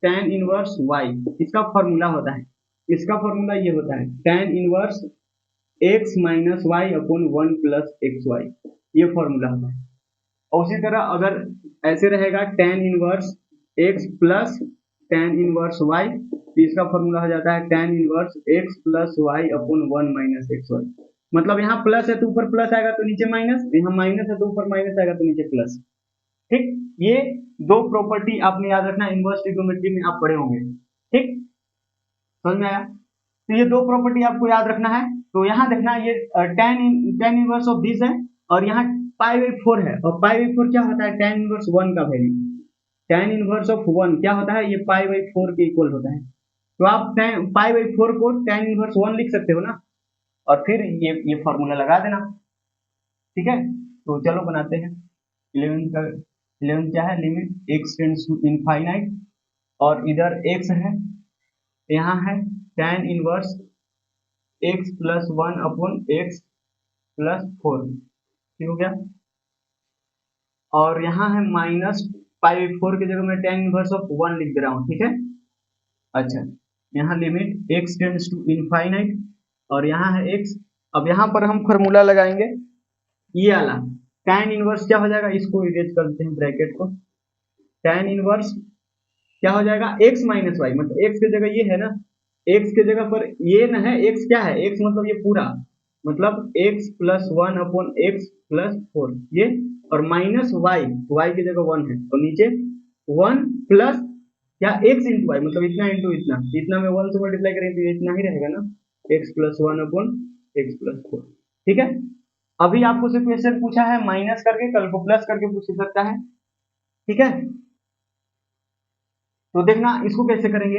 tan inverse y, इसका फॉर्मूला होता है, इसका फॉर्मूला ये होता है tan inverse x minus y upon 1 plus x y, ये फॉर्मूला होता है। और उसी तरह अगर ऐसे रहेगा tan inverse x plus tan inverse y, तो इसका फॉर्मूला हो जाता है tan inverse x plus y upon 1 minus x y. मतलब यहाँ प्लस है तो ऊपर प्लस आएगा तो नीचे माइनस, यहाँ माइनस है तो ऊपर माइनस आएगा तो नीचे प्लस। ठीक, ये दो प्रॉपर्टी आपने याद रखना, इनवर्स ट्रिग्नोमेट्री में आप पढ़े होंगे। ठीक, समझ में आया, तो ये दो प्रॉपर्टी आपको याद रखना है। तो यहाँ देखना ये tan इनवर्स ऑफ दिस है, और यहाँ पाई बाई 4 है, और पाई बाई 4 क्या होता है, tan इनवर्स 1 का वैल्यू, tan इनवर्स ऑफ 1 क्या होता है, ये पाई बाई 4 के इक्वल होता है। तो आप पाई बाई 4 को tan इनवर्स 1 लिख सकते हो ना, और फिर ये फॉर्मूला लगा देना। ठीक है, तो चलो बनाते हैं। 11 क्या है, limit x tends to infinite, और इधर x है, यहाँ है tan inverse x plus 1 upon x plus 4, ठीक हो गया। और यहाँ है माइनस पाई 4 की जगह मैं tan इनवर्स ऑफ 1 लिख दे रहा हूँ। ठीक है, अच्छा, यहाँ limit x tends to infinite, और यहाँ है x। अब यहाँ पर हम फॉर्मूला लगाएंगे, ये वाला tan इनवर्स क्या हो जाएगा, इसको इरेज कर देते हैं ब्रैकेट को, tan इनवर्स क्या हो जाएगा, x माइनस वाई, मतलब x की जगह ये है ना, x की जगह पर ये ना है, x क्या है, x मतलब ये पूरा, मतलब x plus 1 upon x plus 4 ये, और माइनस वाई, वाई की जगह 1 है, और नीचे 1 प्लस क्या x इंटू वाई, मतलब इतना इंटू इतना, इतना में 1 से मल्टीप्लाई करेंगे तो इतना ही रहेगा ना, x plus 1 upon x plus 4। ठीक है, अभी आपको से क्वेश्चन पूछा है माइनस करके, कल को प्लस करके पूछ सकता है। ठीक है, तो देखना इसको कैसे करेंगे,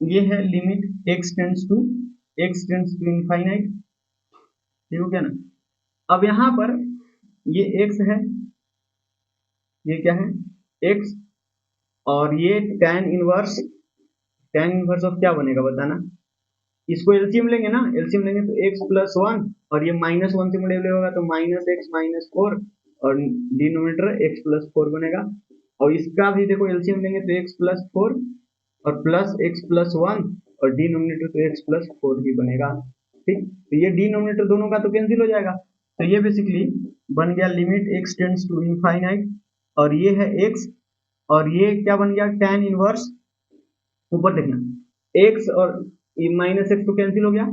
ये है limit x tends to infinite, ठीक हो गया ना। अब यहाँ पर ये x है, ये क्या है x, और ये tan इनवर्स ऑफ क्या बनेगा बताना, इसको एलसीएम लेंगे ना, एलसीएम लेंगे तो x प्लस 1, और ये माइनस 1 से मल्टीप्लाई होगा तो माइनस एक्स माइनस 4, और डिनोमिनेटर x प्लस 4 बनेगा। और इसका भी देखो एलसीएम लेंगे तो x प्लस 4 और प्लस x प्लस 1, और डिनोमिनेटर तो x प्लस 4 ही बनेगा। ठीक, तो ये डिनोमिनेटर दोनों का तो कैंसिल हो जाएगा, तो ये बेसिकली बन गया limit x tends to infinite, और ये है x, और ये क्या बन गया tan इनवर्स, ऊपर देखना x और ये माइनस एक्स तो कैंसिल हो गया,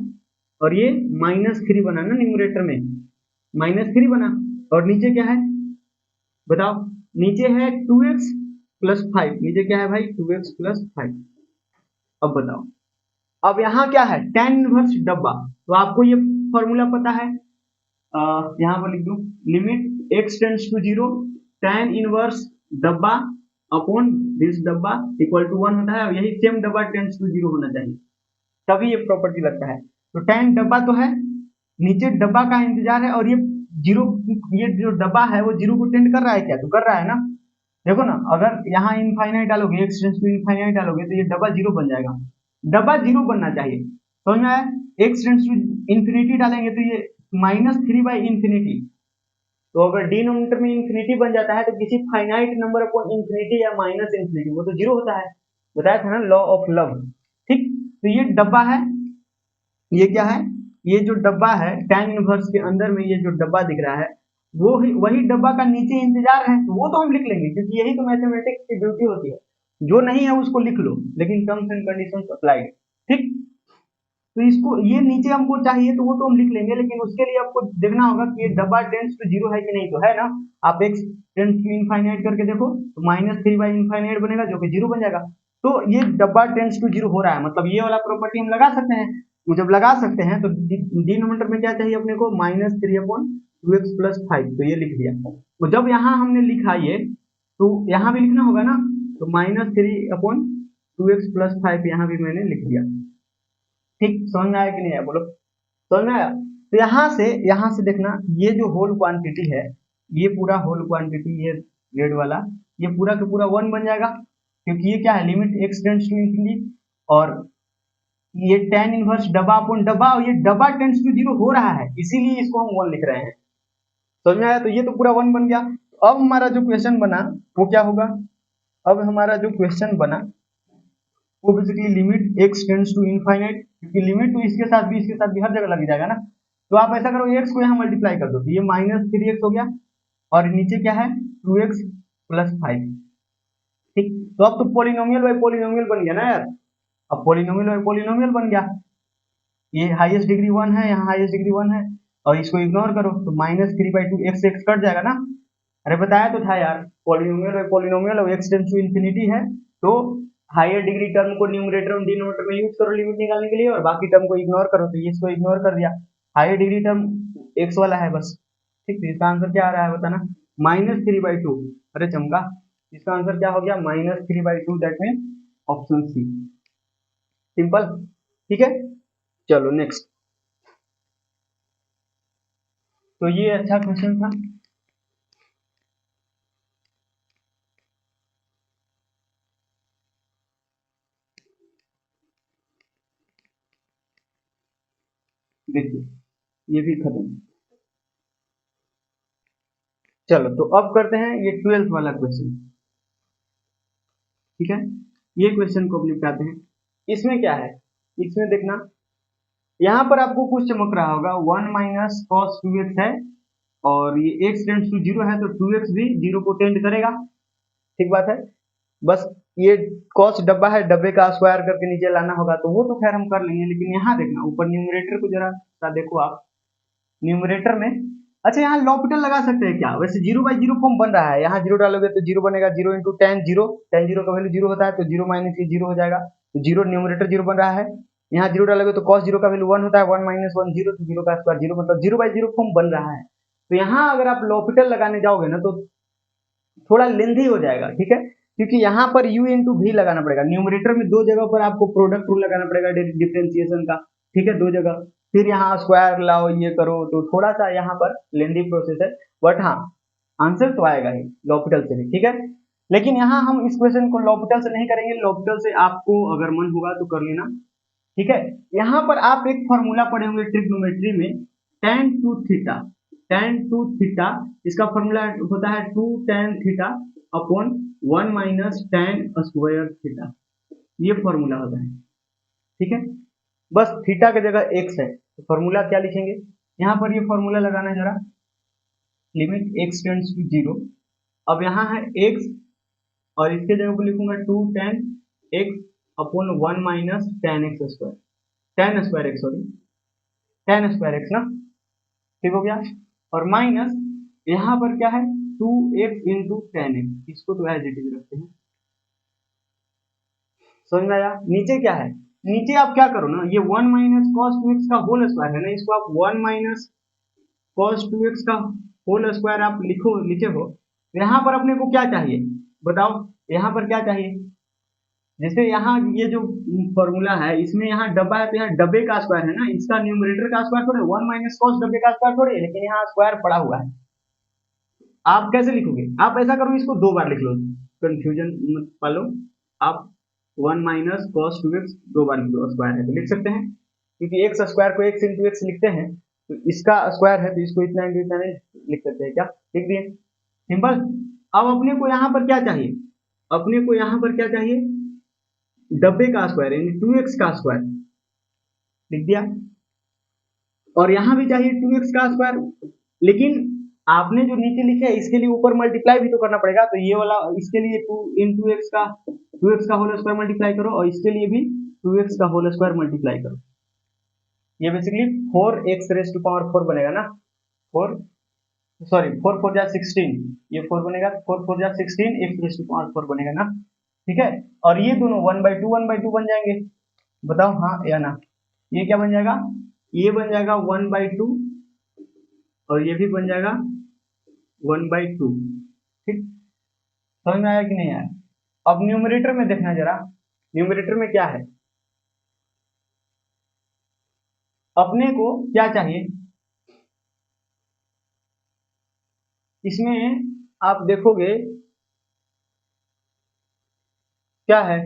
और ये -3 बना ना न्यूमरेटर में, -3 बना, और नीचे क्या है बताओ, नीचे है 2x प्लस 5, नीचे क्या है भाई 2x प्लस 5। अब बताओ, अब यहाँ क्या है, tan इनवर्स डब्बा, तो आपको ये फॉर्मूला पता है, यहाँ पर लिख दूं, limit x tends to 0 tan inverse डब्बा अपॉन दिस डब्बा इक्वल टू 1 होता है, और यही सेम डब्बा टेंड्स टू 0 होना चाहिए, तभी ये प्रॉपर्टी लगता है। तो tan डब्बा तो है, नीचे डब्बा का इंतजार है, और ये जीरो, ये जो डब्बा है वो जीरो को टेंड कर रहा है क्या, तो कर रहा है ना। देखो ना, अगर यहाँ इनफाइनाइट डालोगे, x टेंड्स टू इनफाइनाइट डालोगे तो ये डब्बा जीरो बन जाएगा, डब्बा जीरो बनना चाहिए, समझ में आया। x टेंड्स टू इन्फिनिटी डालेंगे तो ये -3/इंफिनिटी, तो अगर डिनोमिनेटर में इंफिनिटी बन जाता है तो किसी फाइनाइट नंबर अपॉन इंफिनिटी या माइनस इंफिनिटी वो तो जीरो होता है, बताया था ना लॉ ऑफ लव, ठीक। तो ये डब्बा है, ये क्या है, ये जो डब्बा है tan इनवर्स के अंदर में ये जो डब्बा दिख रहा है वो वही डब्बा का नीचे इंतजार है, तो वो तो हम लिख लेंगे क्योंकि यही तो मैथमेटिक्स की ब्यूटी होती है, जो नहीं है उसको लिख लो लेकिन टर्म्स एंड कंडीशंस अप्लाइड, ठीक। तो इसको ये नीचे हमको चाहिए तो वो तो हम लिख लेंगे, लेकिन उसके लिए आपको देखना होगा कि ये डब्बा टेंड्स टू 0 है कि नहीं, तो है ना। आप x टेंड्स टू इनफाइनाइट करके देखो तो -3/इंफाइनाइट बनेगा जो कि 0 बन जाएगा, तो ये डब्बा टेंड्स टू 0 हो रहा है, मतलब ये वाला प्रॉपर्टी हम लगा सकते हैं। वो जब लगा सकते हैं तो डिनोमिनेटर में क्या चाहिए अपने को, -3/2x+5, तो ये लिख दिया। तो जब यहाँ हमने लिखा ये, तो यहाँ भी लिखना होगा ना, तो -3/2x+5 यहाँ भी मैंने लिख दिया, ठीक। समझ में आया कि नहीं आया, बोलो समझ में आया। तो यहाँ से देखना, ये जो होल क्वांटिटी है, ये पूरा होल क्वांटिटी, ये रेड वाला, ये पूरा का पूरा 1 बन जाएगा, क्योंकि ये क्या है, limit x tends to infinity, और ये tan इनवर्स डब्बा अपॉन डब्बा, और ये डब्बा टेंड्स टू 0 हो रहा है, इसीलिए इसको हम 1 लिख रहे हैं, समझ में आया। तो ये तो पूरा 1 बन गया। अब हमारा जो क्वेश्चन बना वो क्या होगा, अब हमारा जो क्वेश्चन बना वो basically limit x tends to infinite, क्योंकि लिमिट तो इसके साथ भी हर जगह लग जाएगा ना, तो आप ऐसा करो x को यहाँ मल्टीप्लाई कर दो, तो ये -3x हो गया, और नीचे क्या है 2x+5, ठीक। तो अब तो पॉलिनोमियल बाय पॉलिनोमियल बन गया ना यार, अब पॉलिनोमियल बाय पॉलिनोमियल बन गया, ये हाईएस्ट डिग्री 1 है, यहाँ हाईएस्ट डिग्री 1 है, और इसको इग्नोर करो तो -3/2 x कट जाएगा ना। अरे बताया तो था यार, पॉलिनोमियल बाय पॉलिनोमियल और x टेंड्स टू इंफिनिटी है, तो हायर डिग्री टर्म को न्यूमरेटर और डिनोमिनेटर में यूज करो लिमिट निकालने के लिए, और बाकी टर्म को इग्नोर करो, तो ये इसको इग्नोर कर दिया, हायर डिग्री टर्म x वाला है बस, ठीक। तो इसका आंसर क्या आ रहा है बताना, -3/2, अरे चमका, इसका आंसर क्या हो गया, -3/2, that mean option C, simple, ठीक है। चलो नेक्स्ट, तो ये अच्छा क्वेश्चन था। देखिए ये भी खत्म, चलो तो अब करते हैं ये 12th वाला क्वेश्चन, ठीक है। ये क्वेश्चन को निपटाते हैं। इसमें क्या है, इसमें देखना, यहाँ पर आपको कुछ चमक रहा होगा, 1 - cos 2x है, और ये x टेंड्स टू 0 है, तो 2x भी 0 को टेंड करेगा, ठीक बात है। बस ये cos डब्बा है, डब्बे का स्क्वायर करके नीचे लाना होगा, तो वो तो खैर हम कर लेंगे, लेकिन यहाँ देखना ऊपर न्यूमरेटर को जरा सा देखो आप, न्यूमरेटर में, अच्छा यहाँ लॉपिटल लगा सकते हैं क्या, वैसे 0/0 फॉर्म बन रहा है, यहाँ 0 डालोगे तो 0 बनेगा, 0 × tan 0, tan 0 का वैल्यू 0 होता है, तो 0 - ये 0 हो जाएगा, तो 0 न्यूमरेटर 0 बन रहा है, यहाँ 0 डालोगे तो cos 0 का वैल्यू 1 होता है, 1 - 1 0, तो 0 का स्क्वायर 0, मतलब 0/0 फॉर्म बन रहा है। तो यहाँ अगर आप लॉपिटल लगाने जाओगे ना तो थोड़ा लेंथी हो जाएगा, ठीक है, क्योंकि यहाँ पर u × v लगाना पड़ेगा, न्यूमरेटर में दो जगह पर आपको प्रोडक्ट रूल लगाना पड़ेगा डिफरेंशिएशन का, ठीक है, दो जगह, फिर यहाँ स्क्वायर लाओ ये करो, तो थोड़ा सा यहाँ पर लेंथी प्रोसेस है, बट हाँ आंसर तो आएगा ही लॉपिटल से भी, ठीक है। लेकिन यहाँ हम इस क्वेश्चन को लॉपिटल से नहीं करेंगे, लॉपिटल से आपको अगर मन होगा तो कर लेना, ठीक है। यहाँ पर आप एक फॉर्मूला पढ़े होंगे ट्रिग्नोमेट्री में, tan टू थीटा, इसका फॉर्मूला होता है 2 tan theta upon 1 - tan square theta, ये फॉर्मूला होता है, ठीक है। बस थीटा की जगह x है, तो फॉर्मूला क्या लिखेंगे, यहाँ पर ये फॉर्मूला लगाना है जरा, लिमिट x टेंड्स टू 0, अब यहाँ है x, और इसके जगह पर लिखूंगा 2 tan x upon 1 - tan x square, tan square x, sorry tan square x ना, ठीक हो गया, और माइनस यहाँ पर क्या है 2x × tan x, इसको तो एज इट इज रखते हैं, समझ में आया। नीचे क्या है, नीचे आप क्या करो ना, ये 1 माइनस कॉस 2x का होल स्क्वायर है ना, इसको आप 1 माइनस कॉस 2x का होल स्क्वायर आप लिखे हो। यहाँ पर अपने को क्या चाहिए बताओ, यहाँ पर क्या चाहिए? जैसे यहाँ ये जो फॉर्मूला है इसमें यहाँ डब्बा है तो यहाँ डब्बे का स्क्वायर है ना, इसका न्यूमरेटर का स्क्वायर थोड़े 1 माइनस कॉस डब्बे का स्क्वायर थोड़े, लेकिन यहाँ स्क्वायर पड़ा हुआ है। आप कैसे लिखोगे? आप ऐसा करो, इसको 2 बार लिख लो, कंफ्यूजन मत पालो। आप 1 माइनस कॉस 2x 2 बार लिख लो, स्क्वायर है तो लिख सकते हैं, क्योंकि एक्स स्क्वायर को x इंटू एक्स लिखते हैं, तो इसका स्क्वायर है तो इसको इतना इंटू इतना नहीं लिख सकते हैं क्या? लिख दिए, सिंपल। अब अपने को यहाँ पर क्या चाहिए? अपने को यहाँ पर क्या चाहिए? डब्बे का स्क्वायर यानी 2x का स्क्वायर लिख दिया, और यहाँ भी चाहिए 2x का स्क्वायर, लेकिन आपने जो नीचे लिखे है इसके लिए ऊपर मल्टीप्लाई भी तो करना पड़ेगा, तो ये वाला इसके लिए 2 इंटू एक्स का 2x का होल स्क्वायर मल्टीप्लाई करो, और इसके लिए भी 2x का होल स्क्वायर मल्टीप्लाई करो। ये basically 4x raise to power 4 बनेगा ना, 4 4 जा 16, ये 4 बनेगा, 4 जा 16 x रेज टू पावर 4 बनेगा ना, ठीक है। और ये दोनों 1/2 बन जाएंगे, बताओ हाँ या ना? ये क्या बन जाएगा? ये बन जाएगा 1/2, और ये भी बन जाएगा 1/2, ठीक। समझ में आया कि नहीं आया? अब न्यूमरेटर में देखना जरा, न्यूमरेटर में क्या है? अपने को क्या चाहिए इसमें? आप देखोगे क्या है,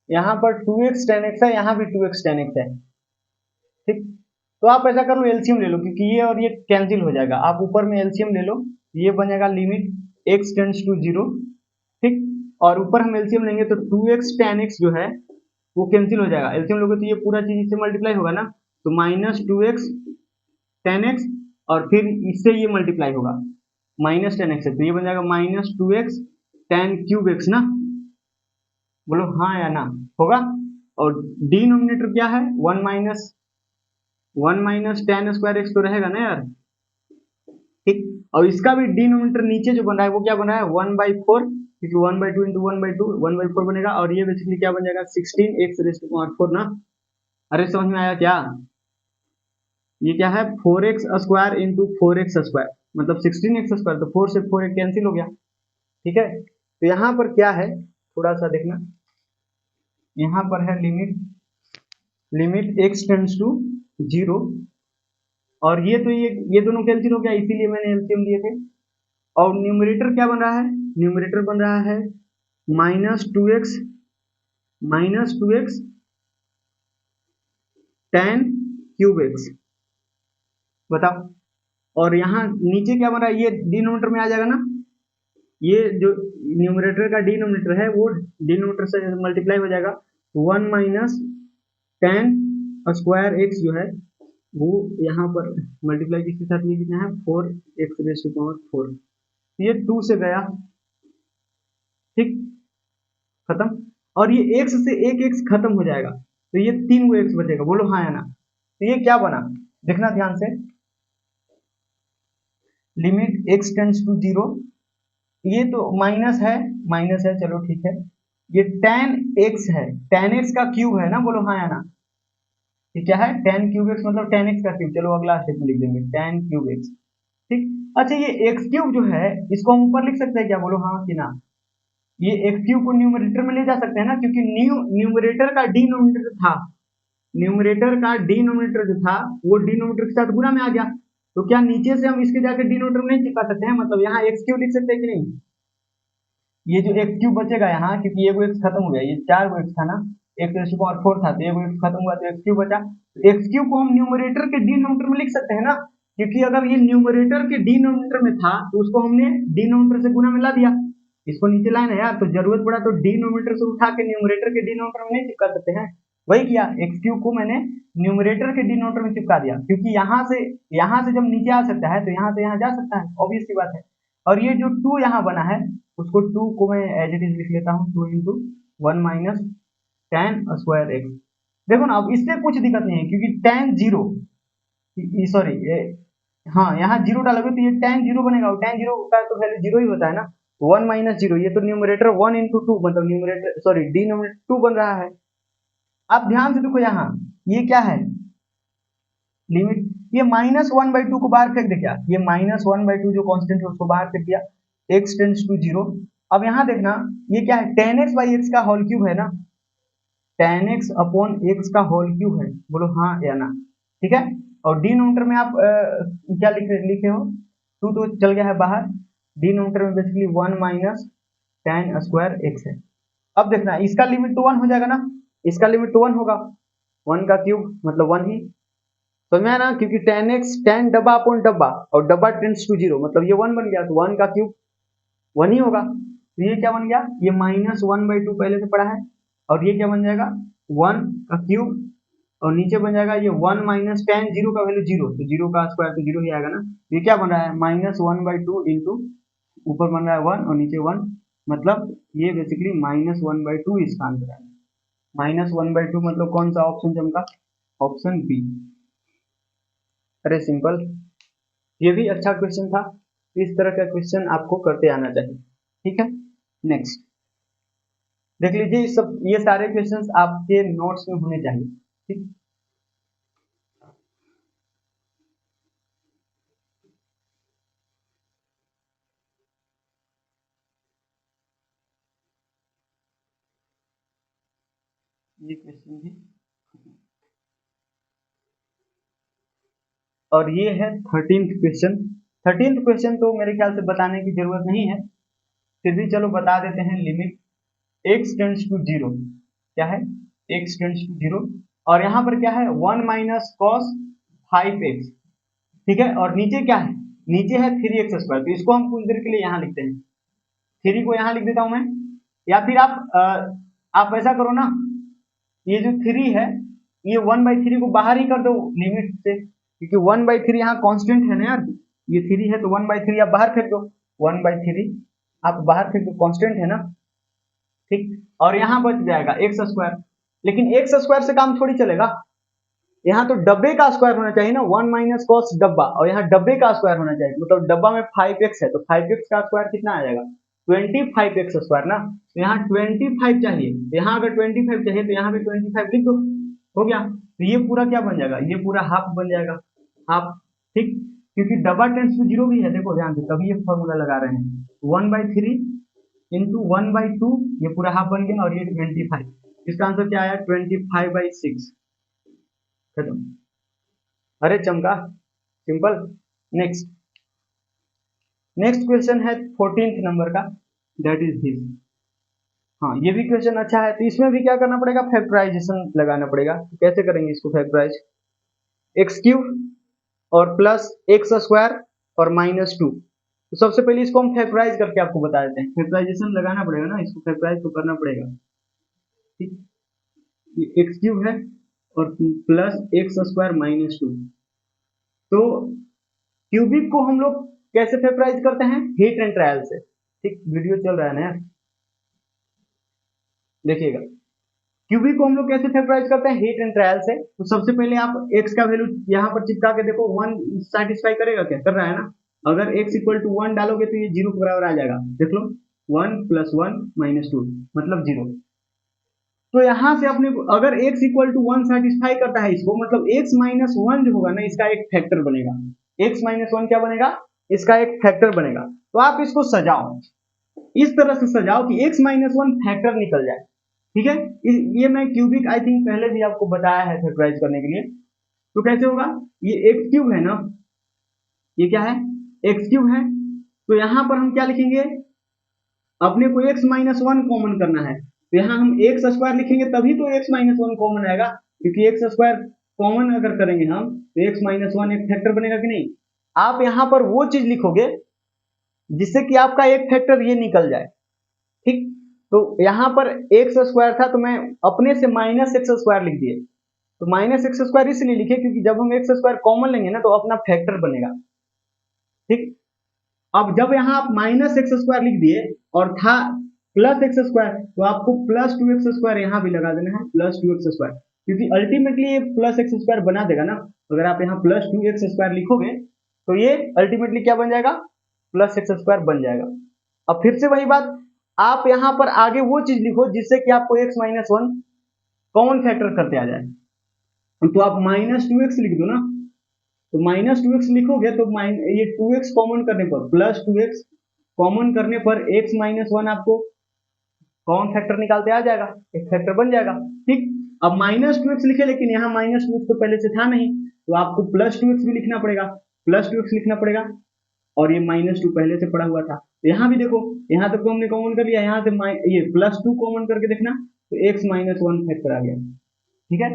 यहाँ पर 2x tan x है, यहाँ भी 2x tan x है, ठीक। तो आप ऐसा कर लो, एलसीएम ले लो, क्योंकि ये और ये कैंसिल हो जाएगा, आप ऊपर में एलसीएम ले लो, ये बन जाएगा लिमिट x टेंड्स टू 0, ठीक। और ऊपर हम एलसीएम लेंगे तो 2x tan x जो है वो कैंसिल हो जाएगा, एलसीएम लोगे तो ये पूरा चीज इससे मल्टीप्लाई होगा ना, तो -2x tan x, और फिर इससे ये मल्टीप्लाई होगा -tan x है, तो ये बन जाएगा -2x tan क्यूब x ना, बोलो हाँ या ना? होगा। और डिनोमिनेटर क्या है? 1 माइनस tan स्क्वायर एक्स तो रहेगा ना यार, ठीक। और इसका भी डिनोमिनेटर नीचे जो बन रहा है वो क्या बन रहा है? 1/4, क्योंकि 1/2 इंटू 1/2 1/4 बनेगा, और ये बेसिकली क्या बन जाएगा? 16x रेज़ टू पावर 4 ना। अरे समझ में आया क्या? ये क्या है? 4x square into 4x square, मतलब 16x स्क्वायर, तो 4 से 4 कैंसिल हो गया, ठीक है। तो यहाँ पर क्या है थोड़ा सा देखना, यहाँ पर है लिमिट x टेंड्स टू 0, और ये तो ये दोनों कैंसिल हो गया, इसीलिए मैंने एलसीएम लिए थे। और न्यूमरेटर क्या बन रहा है? न्यूमरेटर बन रहा है -2x tan क्यूब x, बताओ। और यहाँ नीचे क्या बन रहा है? ये डिनोमिनेटर में आ जाएगा ना, ये जो न्यूमरेटर का डिनोमिनेटर है वो डिनोमिनेटर से मल्टीप्लाई हो जाएगा, 1 माइनस tan स्क्वायर x जो है वो यहाँ पर मल्टीप्लाई किसके साथ, ये कितना है? 4x रेज़ टू पावर 4, ये 2 से गया, ठीक, खत्म। और ये x से एक x खत्म हो जाएगा, तो ये 3 x बचेगा, बोलो हाँ या ना? तो ये क्या बना, देखना ध्यान से, लिमिट x टेंड्स टू 0, ये तो माइनस है, चलो ठीक है। ये tan x है, tan x का क्यूब है ना, बोलो हाँ या ना? ये क्या है? tan क्यूब x मतलब tan x का क्यूब, चलो अगला स्टेप में लिख देंगे tan क्यूब x, ठीक। अच्छा ये x क्यूब जो है इसको हम ऊपर लिख सकते हैं क्या, बोलो हाँ कि ना? ये x क्यूब को न्यूमरेटर में ले जा सकते हैं ना, क्योंकि न्यूमरेटर का डिनोमिनेटर था, न्यूमरेटर का डिनोमिनेटर जो था वो डिनोमिनेटर के साथ गुणा में आ गया, तो क्या नीचे से हम इसके जाके डिनोमिनेटर में नहीं चिपका सकते हैं? मतलब यहाँ x क्यूब लिख सकते हैं कि नहीं? ये जो x क्यूब बचेगा यहाँ, क्योंकि ये x खत्म हो गया, ये 4 x था ना, x रेज़ टू पावर 4 था, तो ये x खत्म हुआ तो x क्यूब बचा, तो x क्यूब को हम न्यूमरेटर के डिनोमिनेटर में लिख सकते हैं ना, क्योंकि अगर ये न्यूमरेटर के डिनोमिनेटर में था तो उसको हमने डिनोमिनेटर से गुणा में ला दिया, इसको नीचे लाना है यार, तो जरूरत पड़ा तो डिनोमिनेटर से उठा के न्यूमरेटर के डिनोमिनेटर में नहीं चिपका सकते हैं, वही किया, x क्यूब को मैंने न्यूमरेटर के डिनोमिनेटर में चिपका दिया, क्योंकि यहाँ से जब नीचे आ सकता है तो यहाँ से यहाँ जा सकता है, ऑब्वियस सी बात है। और ये जो 2 यहाँ बना है उसको 2 को मैं एज इट इज लिख लेता हूँ, 2 into 1 minus tan square x, देखो ना अब इससे कुछ दिक्कत नहीं है, क्योंकि tan 0, सॉरी हाँ यहाँ 0 डालोगे तो ये tan 0 बनेगा, और tan 0 का तो वैल्यू 0 ही होता है ना, 1 माइनस जीरो, ये तो न्यूमरेटर 1 इंटू टू, मतलब न्यूमरेटर सॉरी डिनोमिनेटर 2 बन रहा है। आप ध्यान से देखो यहाँ, ये क्या है लिमिट, ये -1/2 को बाहर फेंक दे क्या, ये -1/2 जो कांस्टेंट है उसको बाहर फेंक दिया, x टेंड्स टू 0। अब यहाँ देखना ये क्या है, tan x बाई एक्स का होल क्यूब है ना, tan x अपॉन x का होल क्यूब है, बोलो हाँ या ना, ठीक है। और डिनोमिनेटर में आप क्या लिखे हो, 2 तो चल गया है बाहर, डिनोमिनेटर में basically 1 minus tan square x है। अब देखना इसका लिमिट तो 1 हो जाएगा ना, इसका लिमिट तो 1 होगा, 1 का क्यूब मतलब 1 ही, समझ में आया ना, क्योंकि tan x tan डब्बा अपॉन डब्बा और डब्बा टेंड्स टू 0, मतलब ये 1 बन गया, तो 1 का क्यूब 1 ही होगा। तो ये क्या बन गया, ये -1/2 पहले से पड़ा है, और ये क्या बन जाएगा 1 का क्यूब, और नीचे बन जाएगा ये 1 माइनस tan 0 का वैल्यू 0, तो 0 का स्क्वायर तो 0 ही आएगा ना। ये क्या बन रहा है -1/2 इंटू ऊपर बन रहा है 1 और नीचे 1, मतलब ये बेसिकली -1/2 इसका आंसर है। -1/2 मतलब कौन सा ऑप्शन चमका, ऑप्शन बी। अरे सिंपल, ये भी अच्छा क्वेश्चन था, इस तरह का क्वेश्चन आपको करते आना चाहिए, ठीक है। नेक्स्ट देख लीजिए, सब ये सारे क्वेश्चंस आपके नोट्स में होने चाहिए, ठीक। ये क्वेश्चन भी, और ये है 13th क्वेश्चन। 13th क्वेश्चन तो मेरे ख्याल से बताने की जरूरत नहीं है, फिर भी चलो बता देते हैं। लिमिट x टेंड्स टू 0, क्या है x टेंड्स टू 0, और यहाँ पर क्या है 1 माइनस कॉस 5x, ठीक है। और नीचे क्या है, नीचे है 3x स्क्वायर, तो इसको हम कुछ देर के लिए यहाँ लिखते हैं, 3 को यहाँ लिख देता हूँ मैं, या फिर आप ऐसा करो ना, ये जो 3 है ये 1/3 को बाहर ही कर दो लिमिट से, क्योंकि 1/3 यहाँ कांस्टेंट है ना यार, ये 3 है तो 1/3 आप बाहर फेंक दो, 1/3 आप बाहर फेंक दो, कांस्टेंट है ना, ठीक। और यहाँ बच जाएगा एक्स स्क्वायर, लेकिन एक्स स्क्वायर से काम थोड़ी चलेगा, यहाँ तो डब्बे का स्क्वायर होना चाहिए ना, 1 माइनस कॉस डब्बा, और यहाँ डब्बे का स्क्वायर होना चाहिए, मतलब डब्बा में 5x है तो 5x का स्क्वायर कितना आ जाएगा 25x स्क्वायर ना, तो यहाँ 25 चाहिए, तो यहाँ अगर 25 चाहिए तो यहाँ पे 25 लिख दो, हो गया। तो ये पूरा क्या बन जाएगा, ये पूरा हाफ बन जाएगा, हाफ, ठीक। क्योंकि डब्बा टेंड्स टू 0 भी है, देखो ध्यान से, तभी ये फॉर्मूला लगा रहे हैं, 1/3 इंटू 1/2, ये पूरा हाफ बन गया, और ये 25, इसका आंसर क्या आया 25/6, खत्म। अरे चमका, सिंपल। नेक्स्ट नेक्स्ट क्वेश्चन है 14th नंबर का, दैट इज दिस। हाँ ये भी क्वेश्चन अच्छा है, तो इसमें भी क्या करना पड़ेगा, फैक्टराइजेशन लगाना पड़ेगा। तो कैसे करेंगे इसको फैक्टराइज, x³ और प्लस एक्स स्क्वायर और -2, तो सबसे पहले इसको हम फैक्टराइज करके आपको बता देते हैं, फैक्टराइजेशन लगाना पड़ेगा ना, इसको फैक्टराइज तो करना पड़ेगा, ठीक। ये x³ है और प्लस एक्स स्क्वायर -2, तो क्यूबिक को हम लोग कैसे फैक्टराइज करते हैं, हीट एंड ट्रायल से, ठीक। वीडियो चल रहा है ना, देखिएगा क्यूबिक को हम लोग कैसे फैक्टराइज करते हैं, हीट एंड ट्रायल से। तो सबसे पहले आप x का वैल्यू यहाँ पर चिपका के देखो, 1 सेटिस्फाई करेगा क्या, कर रहा है ना, अगर x इक्वल टू 1 डालोगे तो ये 0 के बराबर आ जाएगा, देख लो 1 + 1 - 2 मतलब 0। तो यहाँ से अपने अगर x इक्वल टू 1 सेटिस्फाई करता है इसको, मतलब x - 1 जो होगा ना, इसका एक फैक्टर बनेगा, x - 1 क्या बनेगा, इसका एक फैक्टर बनेगा। तो आप इसको सजाओ, इस तरह से सजाओ कि x - 1 फैक्टर निकल जाए, ठीक है। ये मैं क्यूबिक आई थिंक पहले भी आपको बताया है फैक्टराइज करने के लिए। तो कैसे होगा, ये x³ है ना, ये क्या है x³ है, तो यहाँ पर हम क्या लिखेंगे, अपने को x - 1 कॉमन करना है, तो यहाँ हम एक्स स्क्वायर लिखेंगे, तभी तो x - 1 कॉमन आएगा, क्योंकि एक्स स्क्वायर कॉमन अगर करेंगे हम तो x - 1 एक फैक्टर बनेगा कि नहीं। आप यहाँ पर वो चीज लिखोगे जिससे कि आपका एक फैक्टर ये निकल जाए, ठीक। तो यहाँ पर एक्स स्क्वायर था तो मैं अपने से -x² लिख दिए, तो -x² इसलिए लिखे क्योंकि जब हम x² कॉमन लेंगे ना तो अपना फैक्टर बनेगा, ठीक। अब जब यहाँ आप -x² लिख दिए और था +x², तो आपको +2x² यहाँ भी लगा देना है, +2x², क्योंकि अल्टीमेटली ये +x² बना देगा ना, अगर आप यहाँ +2x² लिखोगे तो ये अल्टीमेटली क्या बन जाएगा, +x² बन जाएगा, अब फिर से वही बात, आप यहाँ पर आगे वो चीज लिखो जिससे कि आपको x minus one common factor करते आ जाए। तो आप माइनस टू एक्स लिख दो ना, तो माइनस टू एक्स लिखोगे तो ये टू एक्स कॉमन करने पर प्लस टू एक्स कॉमन करने पर एक्स माइनस वन आपको कॉमन फैक्टर निकालते आ जाएगा, एक फैक्टर बन जाएगा। ठीक, अब माइनस टू एक्स लिखे, लेकिन यहाँ माइनस टू एक्स तो पहले से था नहीं, तो आपको प्लस टू एक्स भी लिखना पड़ेगा, प्लस टू एक्स लिखना पड़ेगा, और ये माइनस टू पहले से पड़ा हुआ था। तो यहाँ भी देखो, यहाँ तक तो हमने कॉमन कर लिया, यहाँ से ये प्लस टू कॉमन करके देखना, तो एक्स माइनस वन फैक्टर आ गया। ठीक है,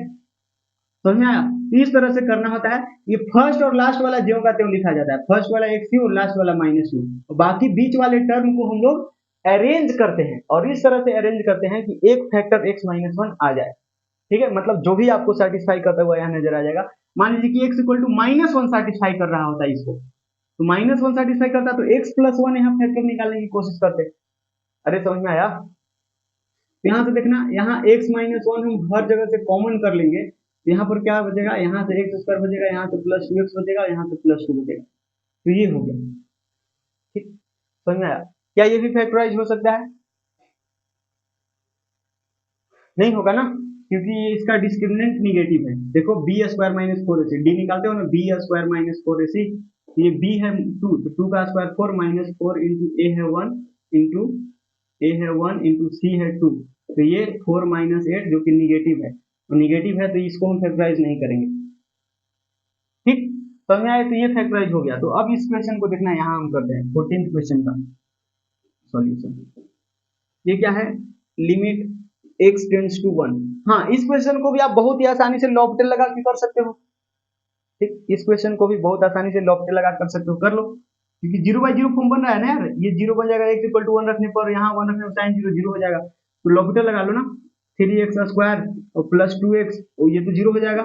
समझ में आया? इस तरह से करना होता है। ये फर्स्ट और लास्ट वाला ज्यों का त्यों लिखा जाता है, फर्स्ट वाला एक्स यू और लास्ट वाला माइनस यू, बाकी बीच वाले टर्म को हम लोग अरेंज करते हैं, और इस तरह से अरेंज करते हैं कि एक फैक्टर एक्स माइनस वन आ जाए। ठीक है, मतलब जो भी आपको सेटिस्फाई करता हुआ यहाँ नजर आ जाएगा। मान लीजिए कि x equal to minus one satisfy कर रहा होता है इसको, तो माइनस वन सेटिस्फाई करता तो एक्स प्लस वन यहाँ फैक्टर निकालने की कोशिश करते। अरे समझ में आया? यहाँ से देखना, यहाँ x माइनस वन हम हर जगह से कॉमन कर लेंगे, तो यहाँ पर क्या बचेगा, यहाँ से एक्स स्क्वायर बचेगा, यहाँ से प्लस टू एक्स बचेगा, यहाँ से प्लस टू बचेगा, तो ये हो गया। ठीक, समझ में आया? क्या ये भी फैक्टराइज हो सकता है? नहीं होगा ना, क्योंकि इसका डिस्क्रिमिनेंट निगेटिव है। देखो B square minus four A C, D निकालते हो ना, B square minus four A C, ये बी है टू, तो टू का square four, minus four into A है वन, इंटू ए है वन, इंटू सी है टू, तो ये फोर माइनस एट जो कि निगेटिव है, और निगेटिव है तो इसको हम फैक्टराइज नहीं करेंगे। ठीक, समझ में आया? तो ये फैक्टराइज हो गया। तो अब इस क्वेश्चन को देखना, यहाँ हम करते हैं 14th क्वेश्चन का सॉल्यूशन। ये क्या है, limit x tends to one. हाँ, इस क्वेश्चन को भी आप बहुत ही आसानी से लॉपटेल लगा के कर सकते हो। ठीक, इस क्वेश्चन को भी बहुत आसानी से लॉपटेल लगा कर सकते हो, कर लो, क्योंकि जीरो बाई जीरो फॉर्म बन रहा है ना यार, ये जीरो बन जाएगा, x इक्वल टू वन रखने पर, यहाँ वन रखने पर साइन जीरो जीरो हो जाएगा, तो लॉपटेल लगा लो ना, थ्री एक्स स्क्वायर और प्लस टू एक्स, और ये तो जीरो हो जाएगा।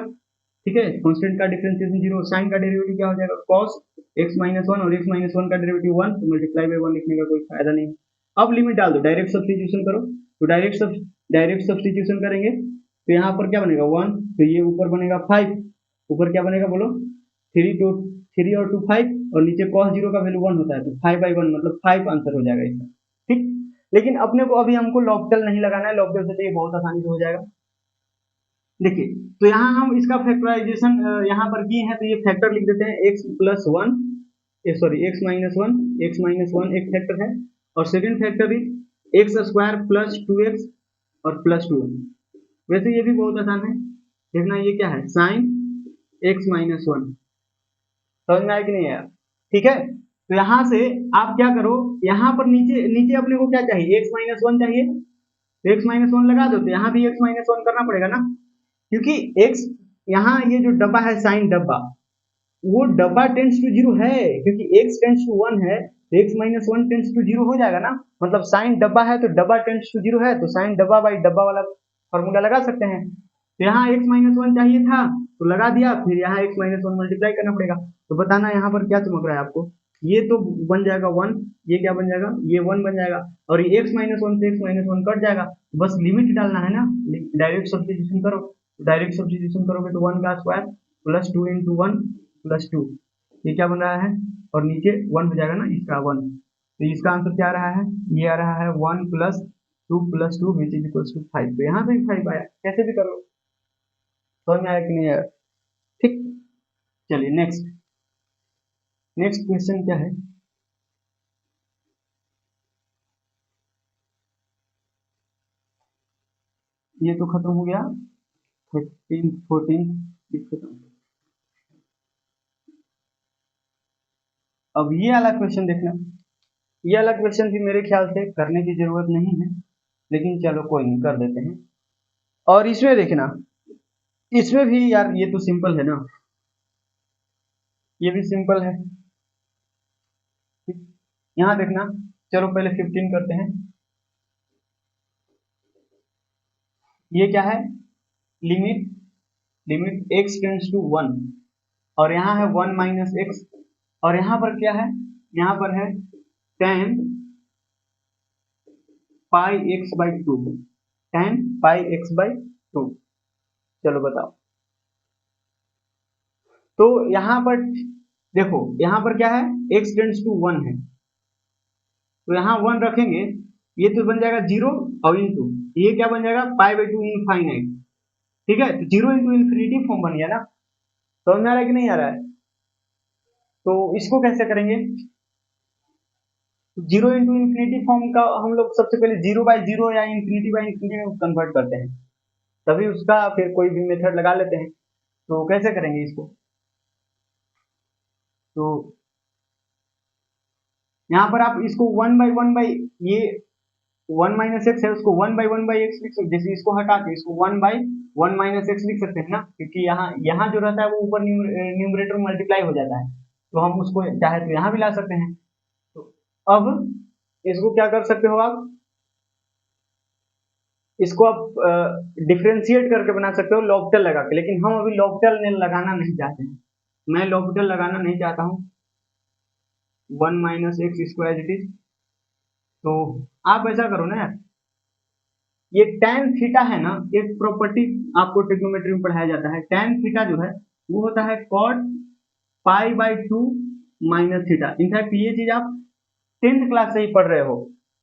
ठीक है, कांस्टेंट का डिफरेंशिएशन जीरो, साइन का डेरिवेटिव क्या हो जाएगा, cos x माइनस वन, और x माइनस वन का डेरिवेटिव वन, तो मल्टीप्लाई बाई वन लिखने का कोई फायदा नहीं। अब लिमिट डाल दो, डायरेक्ट सब्स्टिट्यूशन करो, तो डायरेक्ट सब्स्टिट्यूशन करेंगे, तो यहाँ पर क्या बनेगा वन, तो ये ऊपर बनेगा फाइव, ऊपर क्या बनेगा बोलो, थ्री टू, थ्री और टू फाइव, और नीचे cos जीरो का वैल्यू वन होता है, तो फाइव बाई वन मतलब फाइव आंसर हो जाएगा इसका। ठीक, लेकिन अपने को अभी हमको लॉपटेल नहीं लगाना है, लॉपटेल से तो ये बहुत आसानी से हो जाएगा। देखिए, तो यहाँ हम इसका फैक्टराइजेशन यहाँ पर किए हैं, तो ये फैक्टर लिख देते हैं, x plus one, sorry x minus one, x minus one एक फैक्टर है, और सेकंड फैक्टर भी x square plus two x और प्लस टू। वैसे ये भी बहुत आसान है, देखना ये क्या है, साइन एक्स माइनस वन। समझ में आया कि नहीं आया? ठीक है, तो यहाँ से आप क्या करो, यहाँ पर नीचे नीचे अपने को क्या चाहिए, एक्स माइनस वन चाहिए, तो एक्स माइनस वन लगा दो, तो यहाँ भी एक्स माइनस वन करना पड़ेगा ना, क्योंकि x यहाँ ये जो डब्बा है साइन डब्बा, वो डब्बा टेंस टू जीरो है, क्योंकि x टेंस टू वन है, तो x minus one tends to zero हो जाएगा ना, मतलब साइन डब्बा है तो डब्बा टेंस टू जीरो है, तो साइन डब्बा बाई डब्बा वाला फॉर्मूला लगा सकते हैं। तो यहाँ x माइनस वन चाहिए था तो लगा दिया, फिर यहाँ x माइनस वन मल्टीप्लाई करना पड़ेगा, तो बताना यहाँ पर क्या चमक रहा है आपको, ये तो बन जाएगा वन, ये क्या बन जाएगा, ये वन बन जाएगा, और ये x माइनस वन से x माइनस वन कट जाएगा, बस लिमिट डालना है ना, डायरेक्ट सब्स्टिट्यूशन करो, डायरेक्ट सब्स्टिट्यूशन करोगे तो वन का square plus two into one plus to, ये क्या बन रहा है, और नीचे वन हो जाएगा ना इसका वन, तो इसका आंसर क्या आ रहा है, ये आ रहा है one plus two which is equal to five. तो यहाँ से फाइव आया, कैसे भी कर लो, समझ में आया कि नहीं आया? ठीक, चलिए नेक्स्ट, नेक्स्ट क्वेश्चन क्या है, ये तो खत्म हो गया, 13 14 खत्म। अब ये वाला क्वेश्चन देखना, ये वाला क्वेश्चन भी मेरे ख्याल से करने की जरूरत नहीं है, लेकिन चलो कोई नहीं, कर देते हैं। और इसमें देखना, इसमें भी यार ये तो सिंपल है ना, ये भी सिंपल है। यहाँ देखना, चलो पहले 15 करते हैं। ये क्या है, limit limit x tends to one, और यहाँ है वन माइनस एक्स, और यहाँ पर क्या है, यहाँ पर है tan pi x by two, tan pi x by two. चलो बताओ, तो यहाँ पर देखो, यहाँ पर क्या है, x टेंड्स टू वन है, तो यहाँ 1 रखेंगे, ये तो बन जाएगा 0 और इंटू ये क्या बन जाएगा पाई बाई टू इनफाइनाइट। ठीक है, तो 0 इंटू इन्फिनिटी फॉर्म बन गया ना, समझ में आ रहा है कि नहीं आ रहा है? तो इसको कैसे करेंगे? 0 इंटू इन्फिनिटी फॉर्म का हम लोग सबसे पहले 0 बाई 0 या इन्फिनिटी बाई इन्फिनिटी में कन्वर्ट करते हैं, तभी उसका फिर कोई भी मेथड लगा लेते हैं। तो कैसे करेंगे इसको? तो यहाँ पर आप इसको 1 बाई ये 1 - x है, उसको 1 बाई 1 बाई x लिख सकते, जैसे इसको हटा के इसको 1 बाई 1 - x लिख सकते हैं ना, क्योंकि यहाँ यहाँ जो रहता है वो ऊपर न्यूमरेटर मल्टीप्लाई हो जाता है, तो हम उसको चाहे तो यहाँ भी ला सकते हैं। तो अब इसको क्या कर सकते हो आप, इसको आप डिफ्रेंशिएट करके बना सकते हो लॉपिटल लगा के, लेकिन हम अभी लॉपिटल लगाना नहीं चाहते हैं, मैं लॉपिटल लगाना नहीं चाहता हूँ। 1 - x² इट इज। तो आप ऐसा करो ना यार, ये tan थीटा है ना, एक प्रॉपर्टी आपको ट्रिग्नोमेट्री में पढ़ाया जाता है, tan थीटा जो है वो होता है cot pi by two minus theta. In fact ये चीज आप 10th क्लास से ही पढ़ रहे हो,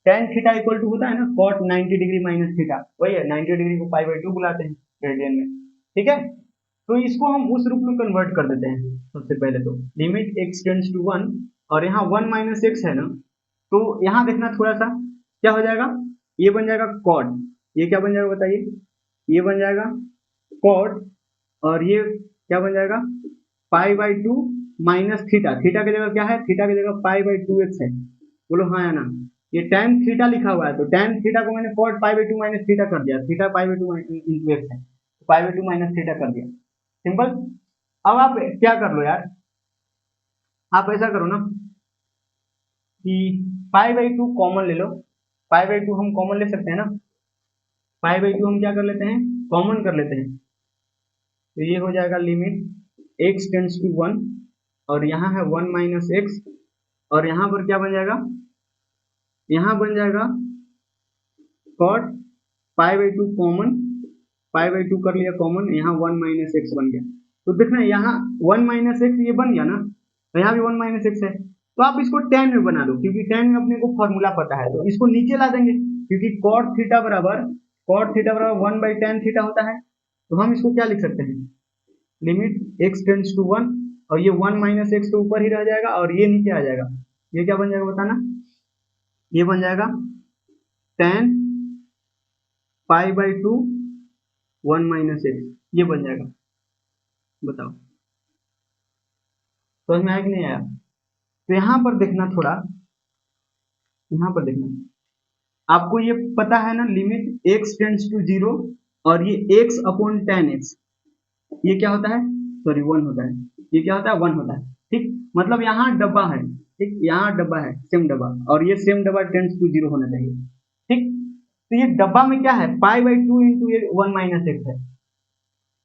tan थीटा इक्वल टू होता है ना cot 90 डिग्री माइनस थीटा, वही है 90 डिग्री को पाई बाई टू बुलाते हैं रेडियन में। ठीक है, तो इसको हम उस रूप में कन्वर्ट कर देते हैं। सबसे पहले तो लिमिट x टेंड्स टू 1 और यहाँ 1 - x है ना, तो यहाँ देखना थोड़ा सा क्या हो जाएगा, ये बन जाएगा cot, ये क्या बन जाएगा बताइए, ये बन जाएगा cot और ये क्या बन जाएगा पाई by two minus theta, theta की जगह क्या है, थीटा की जगह पाई बाई टू एक्स है, बोलो हाँ या ना। ये tan थीटा लिखा हुआ है, तो tan थीटा को मैंने cot pi by two minus theta कर दिया, theta pi by two into X है, pi by two minus theta कर दिया, सिंपल। अब आप क्या कर लो यार, आप ऐसा करो ना कि पाई बाई टू कॉमन ले लो, पाई बाई टू हम कॉमन ले सकते हैं ना, पाई बाई टू हम क्या कर लेते हैं कॉमन कर लेते हैं, तो ये हो जाएगा लिमिट x टेंड्स टू 1 और यहाँ है 1 - x और यहाँ पर क्या बन जाएगा, यहाँ बन जाएगा cot pi by two common, pi by to कर लिया कॉमन, यहाँ 1 - x बन गया। तो देखना यहाँ 1 - x ये बन गया ना, तो यहाँ भी 1 - x है, तो आप इसको tan में बना दो, क्योंकि tan में अपने को फॉर्मूला पता है, तो इसको नीचे ला देंगे, क्योंकि cot थीटा बराबर 1/tan थीटा होता है, तो हम इसको क्या लिख सकते हैं, लिमिट x टेंड्स टू 1 और ये 1 - x तो ऊपर ही रह जाएगा और ये नीचे आ जाएगा, ये क्या बन जाएगा बताना, ये बन जाएगा tan pi by to 1 - x, ये बन जाएगा। बताओ समझ में आया कि नहीं आया? तो यहाँ पर देखना थोड़ा, यहाँ पर देखना, आपको ये पता है ना लिमिट x टेंड्स टू 0 और ये x अपॉन tan x, ये क्या होता है, सॉरी 1 होता है, ये क्या होता है 1 होता है। ठीक, मतलब यहाँ डब्बा है, ठीक यहाँ डब्बा है सेम डब्बा, और ये सेम डब्बा टेंड्स टू 0 होना चाहिए। ठीक, तो ये डब्बा में क्या है पाई बाई टू इंटू ये 1 - x है,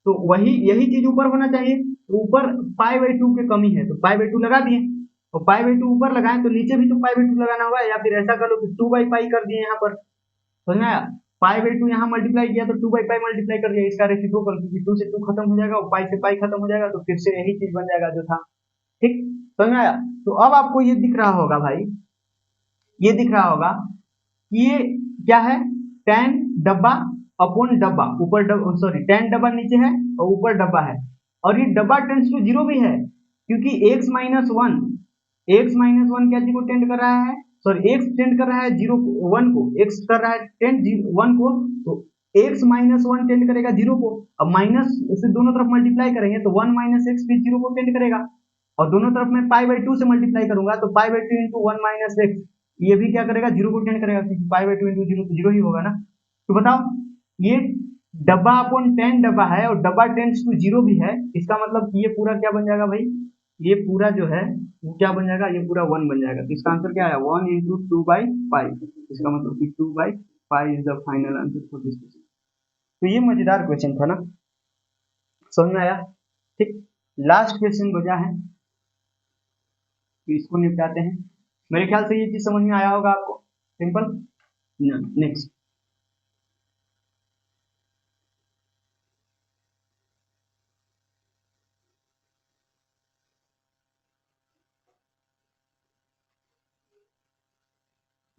तो वही यही चीज ऊपर होना चाहिए, तो ऊपर पाई बाई टू की कमी है, तो पाई बाई टू लगा दिए, और पाई बाई टू ऊपर लगाएं तो नीचे भी तो पाई बाई टू लगाना होगा, या फिर ऐसा कर लो कि 2/पाई कर दिए यहाँ पर, समझ में आया? पाई बाई टू यहाँ मल्टीप्लाई किया तो 2/पाई मल्टीप्लाई कर दिया, इसका रेसिप्रोकल, क्योंकि 2 से 2 खत्म हो जाएगा और पाई से पाई खत्म हो जाएगा, तो फिर से यही चीज बन जाएगा जो था। ठीक, समझ में आया? तो अब आपको ये दिख रहा होगा भाई, ये दिख रहा होगा कि ये क्या है, tan डब्बा अपॉन डब्बा, ऊपर सॉरी tan डब्बा नीचे है और ऊपर डब्बा है, और ये डब्बा टेंड्स टू 0 भी है, क्योंकि x - 1, x - 1 क्या को टेंड कर रहा है, सॉरी x टेंड कर रहा है 0 1 को, x कर रहा है टेंड 1 को, तो x - 1 टेंड करेगा 0 को, अब माइनस से दोनों तरफ मल्टीप्लाई करेंगे तो 1 - x भी 0 को टेंड करेगा, और दोनों तरफ मैं पाई बाई टू से मल्टीप्लाई करूंगा तो पाई बाई टू इंटू 1 - x, ये भी क्या करेगा 0 को टेंड करेगा, क्योंकि पाई बाई टू इंटू 0 तो 0 ही होगा ना। तो बताओ, ये डब्बा अपॉन tan डब्बा है और डब्बा टेंड्स टू 0 भी है, इसका मतलब कि ये पूरा क्या बन जाएगा भाई, ये पूरा जो है वो क्या बन जाएगा, ये पूरा 1 बन जाएगा, तो इसका आंसर क्या है 1 इंटू 2/पाई, इसका मतलब कि 2/पाई is the final answer for this question. तो ये मजेदार क्वेश्चन था ना, समझ में आया? ठीक, लास्ट क्वेश्चन बचा है, तो इसको निपटाते हैं। मेरे ख्याल से ये चीज समझ में आया होगा आपको, सिंपल। नेक्स्ट,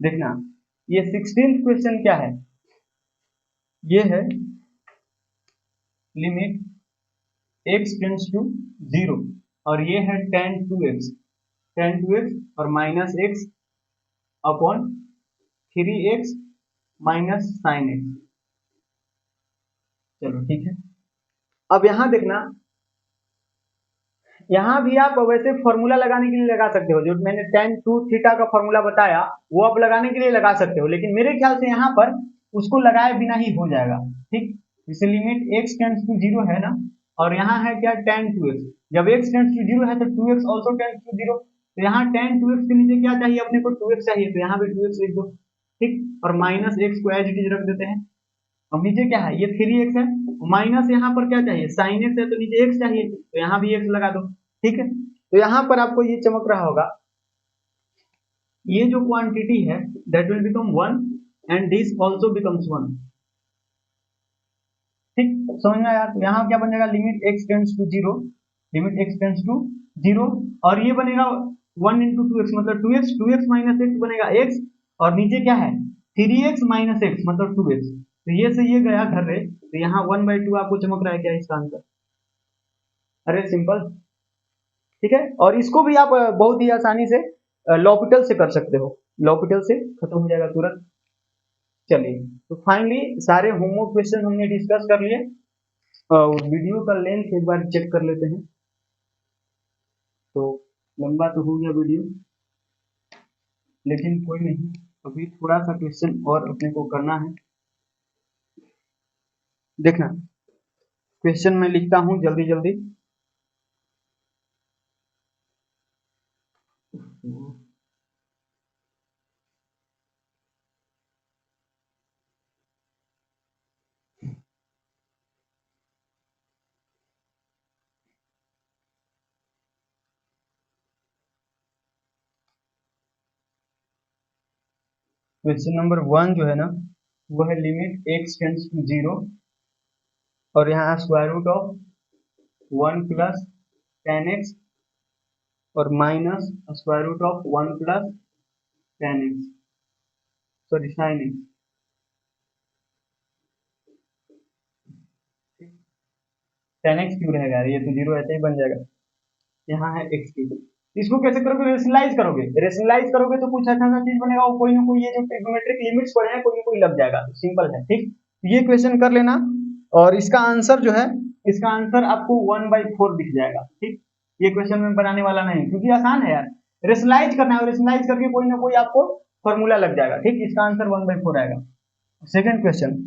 देखना ये 16th क्वेश्चन क्या है, ये है लिमिट x टेंड्स टू 0 और ये है tan 2x और minus x upon 3x minus sign x। चलो ठीक है, अब यहां देखना, यहाँ भी आप वैसे फॉर्मूला लगाने के लिए लगा सकते हो, जो मैंने tan 2 थीटा का फॉर्मूला बताया वो आप लगाने के लिए लगा सकते हो, लेकिन मेरे ख्याल से यहाँ पर उसको लगाए बिना ही हो जाएगा। ठीक, इसे लिमिट x टेंड्स टू 0 है ना, और यहाँ है क्या tan 2x, जब x टेंड्स टू 0 है तो 2x ऑल्सो टेंड्स टू 0, तो यहाँ tan 2x के नीचे क्या चाहिए अपने को, 2x चाहिए, तो यहाँ पे 2x लिख दो। ठीक, और माइनस x को एज इट इज रख देते हैं। अब नीचे क्या है, ये 3x है, माइनस यहाँ पर क्या चाहिए साइन x है, तो नीचे x चाहिए, तो यहाँ भी x लगा दो। ठीक है, तो यहाँ पर आपको ये चमक रहा होगा, ये जो क्वांटिटी है that will become 1 and this also becomes 1। ठीक, समझ में आया, तो यहाँ क्या बन जाएगा limit x tends to 0, limit x tends to 0, और ये बनेगा 1 into 2x मतलब 2x, 2x माइनस x बनेगा x, और नीचे क्या है 3x माइनस x मतलब 2x, तो ये से ये गया घर रे, तो यहाँ 1/2 आपको चमक रहा है क्या इसका आंसर। अरे सिंपल, ठीक है, और इसको भी आप बहुत ही आसानी से लॉपिटल से कर सकते हो, लॉपिटल से खत्म हो जाएगा तुरंत। चलिए, तो फाइनली सारे होमवर्क क्वेश्चन हमने डिस्कस कर लिए, और वीडियो का लेंथ एक बार चेक कर लेते हैं। तो लंबा तो हो गया वीडियो, लेकिन कोई नहीं, अभी थोड़ा सा क्वेश्चन और अपने को करना है। देखना क्वेश्चन मैं लिखता हूँ जल्दी जल्दी। क्वेश्चन नंबर 1 जो है ना, वो है लिमिट x टेंड्स टू 0 और यहाँ square root of 1 plus tan x और minus square root of 1 plus tan x, sorry sin x। tan x क्यों रहेगा, ये तो 0 ऐसे ही बन जाएगा, यहाँ है x क्यूब। इसको कैसे करोगे, रेशनलाइज करोगे, रेशनलाइज करोगे तो कुछ अच्छा सा चीज बनेगा, और कोई ना कोई ये जो ट्रिग्नोमेट्रिक लिमिट्स पढ़े हैं कोई ना कोई लग जाएगा, सिंपल है। ठीक, ये क्वेश्चन कर लेना, और इसका आंसर जो है, इसका आंसर आपको 1/4 दिख जाएगा। ठीक, ये क्वेश्चन में बनाने वाला नहीं क्योंकि आसान है यार, रेशनलाइज करना है, रेशनलाइज करके कोई ना कोई आपको फॉर्मूला लग जाएगा। ठीक, इसका आंसर 1/4 आएगा। सेकेंड क्वेश्चन,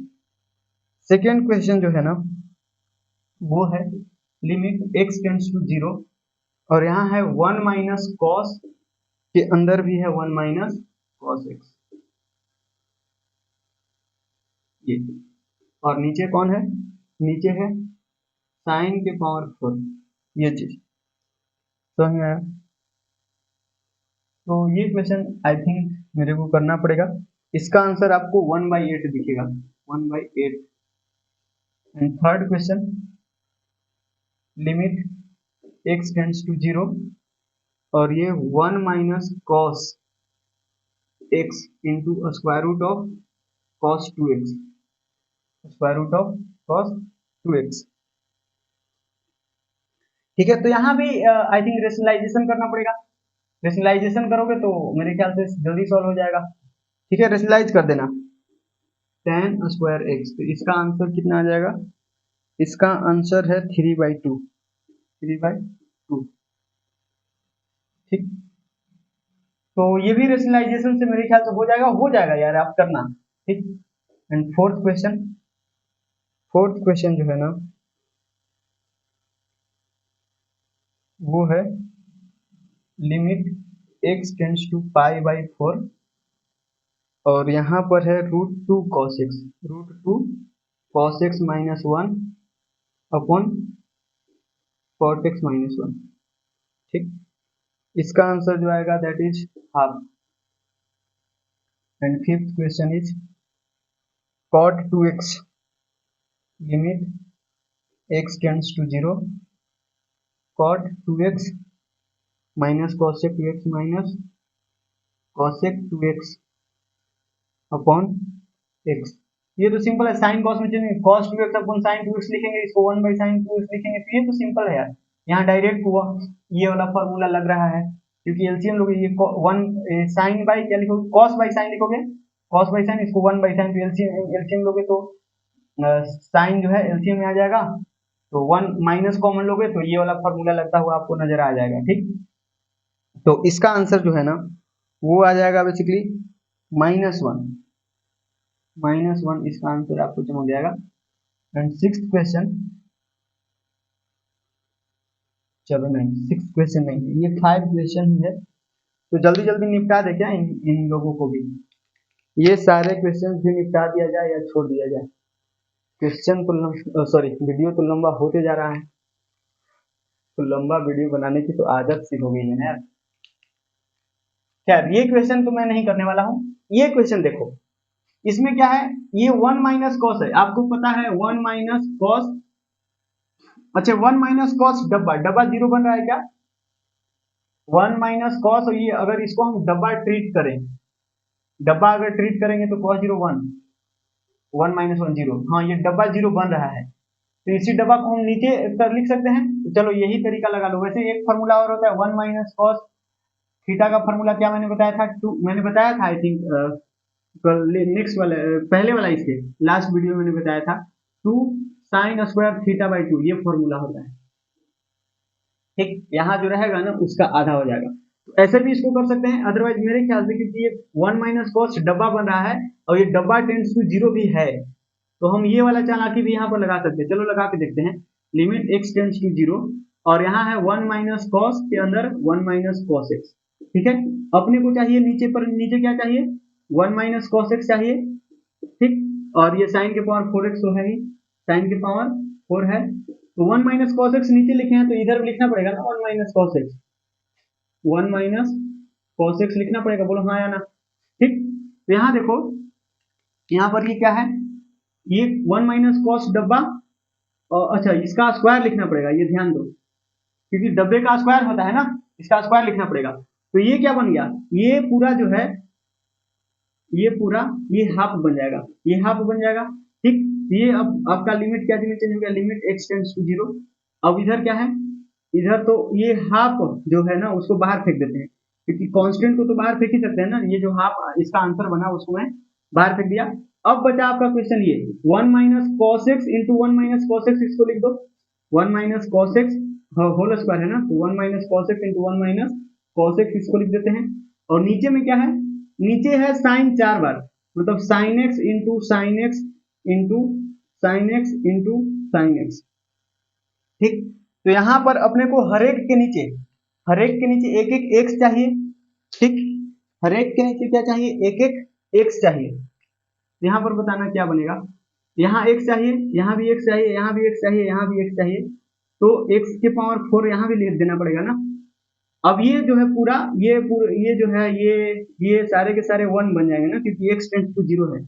सेकेंड क्वेश्चन जो है ना, वो है लिमिट x टेंड्स टू 0 और यहाँ है 1 माइनस कॉस के अंदर भी है 1 माइनस कॉस एक्स, ये, और नीचे कौन है, नीचे है साइन के पावर 4, ये चीज समझ में आया। तो ये क्वेश्चन आई थिंक मेरे को करना पड़ेगा, इसका आंसर आपको 1/8 दिखेगा, 1/8। And third question, limit x tends to 0 और ये 1 minus cos x into square root of cos 2x, square root of cos 2x। ठीक है, तो यहाँ भी आई थिंक रेशनलाइजेशन करना पड़ेगा, रेशनलाइजेशन करोगे तो मेरे ख्याल से जल्दी सॉल्व हो जाएगा। ठीक है, रेशनलाइज कर देना, tan स्क्वायर x, तो इसका आंसर कितना आ जाएगा, इसका आंसर है 3/2, 3/2। ठीक, तो ये भी रेशनलाइजेशन से मेरे ख्याल से हो जाएगा यार, आप करना। ठीक, and fourth question, fourth question जो है ना, वो है लिमिट x टेंड्स टू π/4 और यहाँ पर है √2 cos x, √2 cos x minus 1 upon cot x minus 1। ठीक, इसका आंसर जो आएगा that is half. And fifth question is cot 2x, limit x tends to 0 cot 2x minus cos 2x minus cos 2x upon x. ये तो simple है, sine cos में change, cos 2x upon sine 2x लिखेंगे, इसको 1 by sine 2x लिखेंगे, तो ये तो सिंपल है यार, यहाँ डायरेक्ट हुआ, ये वाला फॉर्मूला लग रहा है, क्योंकि एलसीएम लोगे, ये 1 साइन बाई क्या लिखोगे, कॉस बाई साइन लिखोगे, कॉस बाई साइन, इसको 1 बाई साइन, तो एलसीएम लोगे तो साइन जो है एलसीएम में आ जाएगा, तो 1 माइनस कॉमन लोगे तो ये वाला फॉर्मूला लगता हुआ आपको नजर आ जाएगा। ठीक, तो इसका आंसर जो है ना वो आ जाएगा बेसिकली -1, -1 इसका आंसर आपको चमक जाएगा। एंड सिक्स्थ क्वेश्चन, चलो नहीं 6 क्वेश्चन नहीं है, ये 5 क्वेश्चन ही है, तो जल्दी जल्दी निपटा दे क्या इन लोगों को भी, ये सारे क्वेश्चन भी निपटा दिया जाए या छोड़ दिया जाए। क्वेश्चन तो सॉरी वीडियो तो लंबा होते जा रहा है, तो लंबा वीडियो बनाने की तो आदत सी हो गई है ना यार। खैर ये क्वेश्चन तो मैं नहीं करने वाला हूँ। ये क्वेश्चन देखो, इसमें क्या है, ये 1 माइनस कॉस है, आपको पता है 1 माइनस कॉस, अच्छा 1 माइनस कॉस डब्बा, डब्बा जीरो बन रहा है क्या, 1 माइनस कॉस, और ये अगर इसको हम डब्बा ट्रीट करें, डब्बा अगर ट्रीट करेंगे तो कॉस जीरो 1, 1 माइनस 1 जीरो, हाँ ये डब्बा जीरो बन रहा है, तो इसी डब्बा को हम नीचे कर लिख सकते हैं, तो चलो यही तरीका लगा लो। वैसे एक फॉर्मूला और होता है 1 माइनस कॉस थीटा का फॉर्मूला क्या मैंने बताया था, 2 मैंने बताया था आई थिंक नेक्स्ट वाले पहले वाला इसके लास्ट वीडियो में मैंने बताया था, 2 साइन स्क्वायर थीटा बाई 2, ये फॉर्मूला होता है। ठीक, यहाँ जो रहेगा ना उसका आधा हो जाएगा, तो ऐसे भी इसको कर सकते हैं, अदरवाइज मेरे ख्याल से क्योंकि ये 1 माइनस कॉस डब्बा बन रहा है और ये डब्बा टेंड्स टू जीरो भी है, तो हम ये वाला चालाकी भी यहाँ पर लगा सकते हैं। चलो लगा के देखते हैं, limit x tends to zero, और यहाँ है 1 माइनस कॉस के अंदर 1 माइनस कॉस एक्स। ठीक है, अपने को चाहिए नीचे पर, नीचे क्या चाहिए, 1 माइनस कॉस एक्स चाहिए। ठीक, और ये साइन के पावर 4x तो है ही, साइन के पावर 4 है, तो 1 माइनस कॉस एक्स नीचे लिखे हैं तो इधर भी लिखना पड़ेगा ना 1 minus cos x, 1 minus cos x लिखना पड़ेगा, बोलो हाँ या ना। ठीक, तो यहाँ देखो, यहाँ पर ये क्या है, ये 1 माइनस कॉस डब्बा, और अच्छा इसका स्क्वायर लिखना पड़ेगा, ये ध्यान दो, क्योंकि डब्बे का स्क्वायर होता है ना, इसका स्क्वायर लिखना पड़ेगा, तो ये क्या बन गया, ये पूरा जो है, ये पूरा ये हाफ बन जाएगा, ये हाफ बन जाएगा। ठीक, ये अब आपका लिमिट क्या चेंज हो गया, limit x tends to zero. अब इधर क्या है, इधर तो ये हाफ जो है ना उसको बाहर फेंक देते हैं, क्योंकि कांस्टेंट को तो बाहर फेंक ही सकते हैं ना, ये जो हाफ इसका आंसर बना उसको मैं बाहर फेंक दिया। अब बचा आपका क्वेश्चन ये 1 minus cos x into 1 minus cos x, इसको लिख दो 1 minus cos x whole square है ना, तो 1 minus cos x into 1 minus cos x, इसको लिख देते हैं। और नीचे में क्या है, नीचे है साइन 4 बार, मतलब sine x into sine x into sine x into sine x. ठीक, तो यहाँ पर अपने को हरेक के नीचे, हरेक के नीचे एक एक एक्स चाहिए। ठीक, हरेक के नीचे क्या चाहिए, एक एक एक्स चाहिए। यहाँ पर बताना क्या बनेगा, यहाँ एक्स चाहिए, यहाँ भी एक्स चाहिए, यहाँ भी एक्स चाहिए, यहाँ भी एक्स चाहिए, तो एक्स के पावर 4 यहाँ भी लिख देना पड़ेगा ना। अब ये जो है पूरा ये जो है ये सारे के सारे 1 बन जाएंगे ना, क्योंकि x टेंड्स टू जीरो है,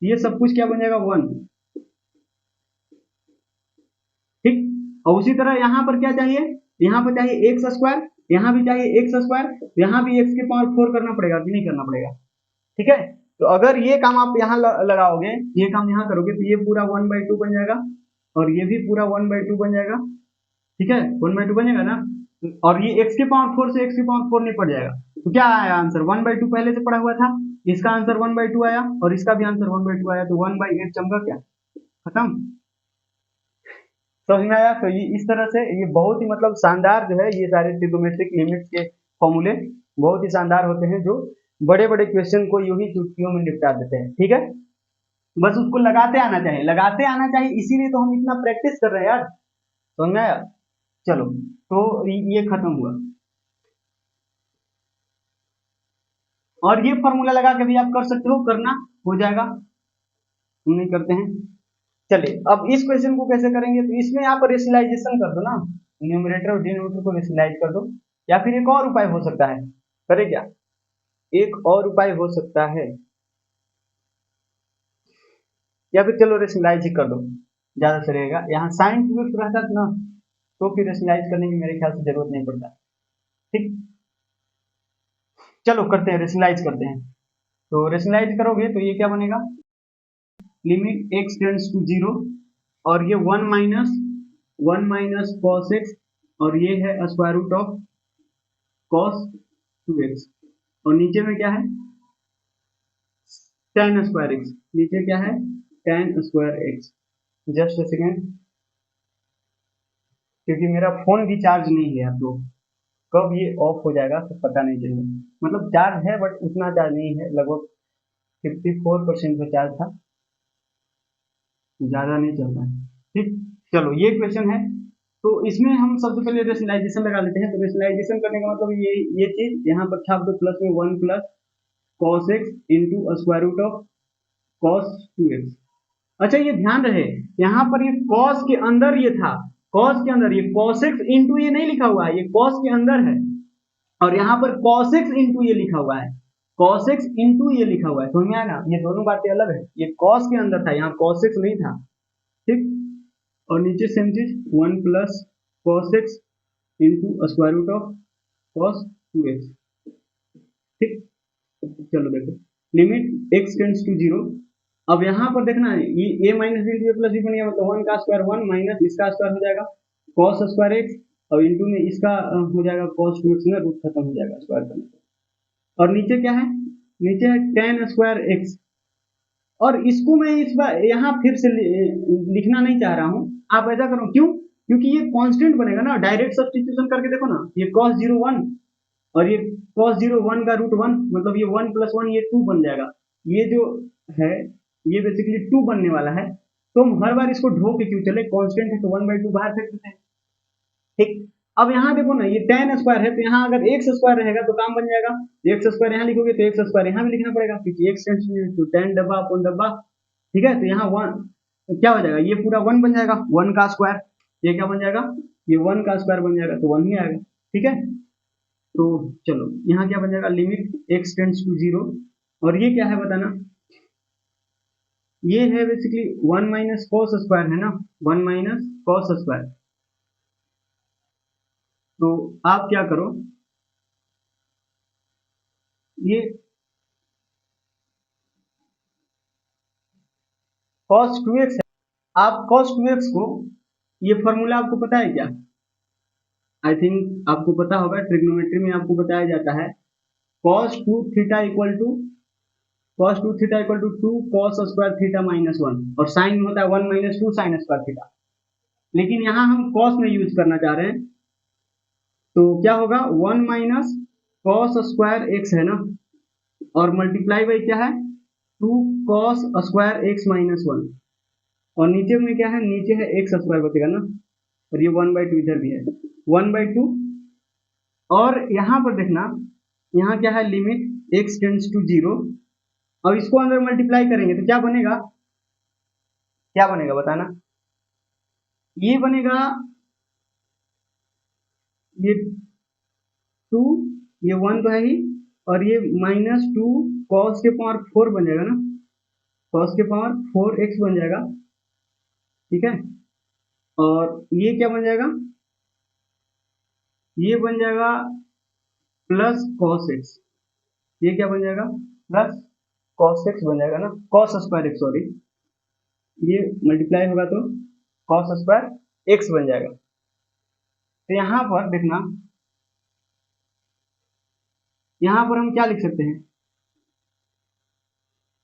ये सब कुछ क्या बन जाएगा 1। ठीक, और उसी तरह यहाँ पर क्या चाहिए, यहाँ पर चाहिए एक्स स्क्वायर, यहाँ भी चाहिए एक्स स्क्वायर, यहाँ भी x के पावर 4 करना पड़ेगा कि नहीं करना पड़ेगा। ठीक है, तो अगर ये काम आप यहाँ लगाओगे, ये काम यहाँ करोगे, तो ये पूरा 1/2 बन जाएगा, और ये भी पूरा 1/2 बन जाएगा। ठीक है, 1/2 बनेगा ना, और ये x के पावर 4 से x के पावर 4 निपट जाएगा, तो क्या आया आंसर 1/2 पहले से पढ़ा हुआ था, इसका आंसर 1/2 आया, और इसका भी आंसर 1/2 आया, तो 1/8 चमका क्या, खत्म। समझ में आया। तो ये इस तरह से ये बहुत ही मतलब शानदार जो है, ये सारे ट्रिग्नोमेट्रिक लिमिट्स के फॉर्मूले बहुत ही शानदार होते हैं, जो बड़े बड़े क्वेश्चन को यूं ही चुटकियों में निपटा देते हैं। ठीक है, बस उसको लगाते आना चाहिए, लगाते आना चाहिए, इसीलिए तो हम इतना प्रैक्टिस कर रहे हैं यार, समझ में आया। चलो, तो ये खत्म हुआ, और ये फॉर्मूला लगा के भी आप कर सकते हो, करना हो जाएगा, हम नहीं करते हैं। चलिए, अब इस क्वेश्चन को कैसे करेंगे, तो इसमें आप रेशनलाइजेशन कर दो ना, न्यूमरेटर और डिनोमिनेटर को रेशनलाइज कर दो, या फिर एक और उपाय हो सकता है, करे क्या, एक और उपाय हो सकता है, या फिर चलो रेशनलाइज ही कर दो, ज्यादा सही रहेगा। यहाँ साइन 2x रहता ना, तो फिर रेशनलाइज करने की मेरे ख्याल से जरूरत नहीं पड़ता। ठीक, चलो करते हैं, रेशनलाइज करते हैं। तो रेशनलाइज करोगे तो ये क्या बनेगा, लिमिट x टेंड्स टू 0 और ये 1 माइनस cos x और ये है square root of cos 2x और नीचे में क्या है tan स्क्वायर x, नीचे क्या है tan square x। Just a second, क्योंकि मेरा फोन भी चार्ज नहीं है तो कब ये ऑफ हो जाएगा तो पता नहीं चलेगा। मतलब चार्ज है बट उतना चार्ज नहीं है, लगभग 54% पे चार्ज था, ज्यादा नहीं चलता है। ठीक, चलो ये क्वेश्चन है। तो इसमें हम सबसे पहले रेशनलाइजेशन लगा लेते हैं। तो रेशनलाइजेशन करने का मतलब ये चीज यहाँ पर छाप दो, प्लस में 1 plus cos x into square root of cos 2x। अच्छा ये ध्यान रहे, यहाँ पर ये cos के अंदर ये था, cos के अंदर ये cos x इंटू ये नहीं लिखा हुआ है, ये cos के अंदर है और यहाँ पर cos x इंटू ये लिखा हुआ है, cos x इंटू ये लिखा हुआ है। समझ में आया ना, ये दोनों बातें अलग है, ये cos के अंदर था, यहाँ cos x नहीं था। ठीक, और नीचे सेम चीज 1 plus cos x into square root of cos 2x। ठीक, चलो देखो, लिमिट x टेंड्स टू 0। अब यहाँ पर देखना है ये a minus B into A plus B बन गया, मतलब 1 का स्क्वायर 1 माइनस इसका स्क्वायर हो जाएगा cos स्क्वायर x और इंटू में इसका हो जाएगा cos 2x में रूट खत्म हो जाएगा स्क्वायर करने से। और नीचे क्या है, नीचे है tan स्क्वायर x और इसको मैं इस बार यहाँ फिर से लिखना नहीं चाह रहा हूँ, आप ऐसा करो, क्यों, क्योंकि ये कांस्टेंट बनेगा ना, डायरेक्ट सब्स्टिट्यूशन करके देखो ना, ये cos 0 1 और ये cos 0 1 का रूट 1, मतलब ये 1 प्लस 1 ये 2 बन जाएगा, ये जो है ये बेसिकली 2 बनने वाला है। तो हम हर बार इसको ढो के क्यों चले, कांस्टेंट है तो 1/2 बाहर फेंक देते हैं। ठीक, अब यहाँ देखो ना ये tan स्क्वायर है तो यहाँ अगर x स्क्वायर रहेगा तो काम बन जाएगा, x स्क्वायर यहाँ लिखोगे तो x स्क्वायर यहाँ भी लिखना पड़ेगा, क्योंकि x टेंड्स टू tan डब्बा अपॉन डब्बा। ठीक है, तो यहाँ 1 क्या हो जाएगा, ये पूरा 1 बन जाएगा, 1 का स्क्वायर, ये क्या बन जाएगा, ये 1 का स्क्वायर बन जाएगा तो 1 ही आएगा। ठीक है, तो चलो यहाँ क्या बन जाएगा, लिमिट x टेंड्स टू 0 और ये क्या है बताना, ये है बेसिकली 1 माइनस cos स्क्वायर है ना, 1 माइनस cos स्क्वायर। तो आप क्या करो, ये cos 2x है, आप cos 2x को, ये फॉर्मूला आपको पता है क्या, आई थिंक आपको पता होगा, ट्रिग्नोमेट्री में आपको बताया जाता है cos 2 theta equal to cos 2 theta equal to 2 cos square theta minus 1 और साइन होता है 1 माइनस 2 साइन स्क्वायर थीटा। लेकिन यहाँ हम cos में यूज करना चाह रहे हैं तो क्या होगा, 1 माइनस cos स्क्वायर x है ना और मल्टीप्लाई बाई क्या है 2 cos स्क्वायर x माइनस 1 और नीचे में क्या है, नीचे है x स्क्वायर बचेगा ना और ये 1/2 इधर भी है 1/2 और यहाँ पर देखना, यहाँ क्या है, लिमिट x टेंड्स टू 0। अब इसको अंदर मल्टीप्लाई करेंगे तो क्या बनेगा, क्या बनेगा बताना, ये बनेगा ये 2, ये 1 तो है ही और ये माइनस 2 cos के पावर 4 बन जाएगा ना, cos के पावर 4x बन जाएगा। ठीक है, और ये क्या बन जाएगा, ये बन जाएगा प्लस cos x, ये क्या बन जाएगा प्लस cos x बन जाएगा ना, cos स्क्वायर x सॉरी, ये मल्टीप्लाई होगा तो cos स्क्वायर x बन जाएगा। तो यहाँ पर देखना, यहाँ पर हम क्या लिख सकते हैं,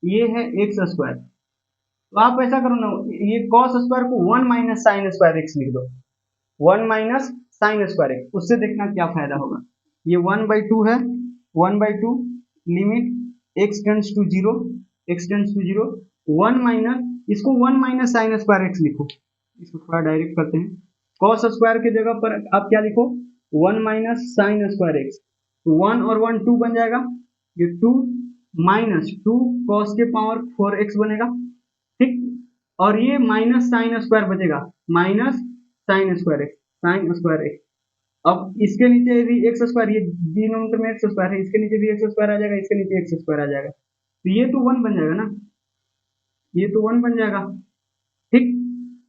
ये है x स्क्वायर, तो आप ऐसा करो ना, ये cos स्क्वायर को 1 माइनस साइन स्क्वायर x लिख दो, 1 माइनस साइन स्क्वायर x, उससे देखना क्या फायदा होगा। ये 1/2 है, 1/2 limit x tends to 0, x tends to 0 1 minus, इसको 1 माइनस साइन स्क्वायर x लिखो, इसको थोड़ा डायरेक्ट करते हैं, cos स्क्वायर की जगह पर आप क्या लिखो 1 माइनस साइन स्क्वायर x, 1 और 1 2 बन जाएगा, ये 2 माइनस 2 cos के पावर 4x बनेगा। ठीक, और ये माइनस साइन स्क्वायर बचेगा, minus sine square x, sign square x। अब इसके नीचे भी एक्स स्क्वायर, ये डिनोमिनेटर में एक्स स्क्वायर है, इसके नीचे भी एक्स स्क्वायर आ जाएगा, इसके नीचे एक्स स्क्वायर आ जाएगा, तो ये तो 1 बन जाएगा ना, ये तो 1 बन जाएगा। ठीक,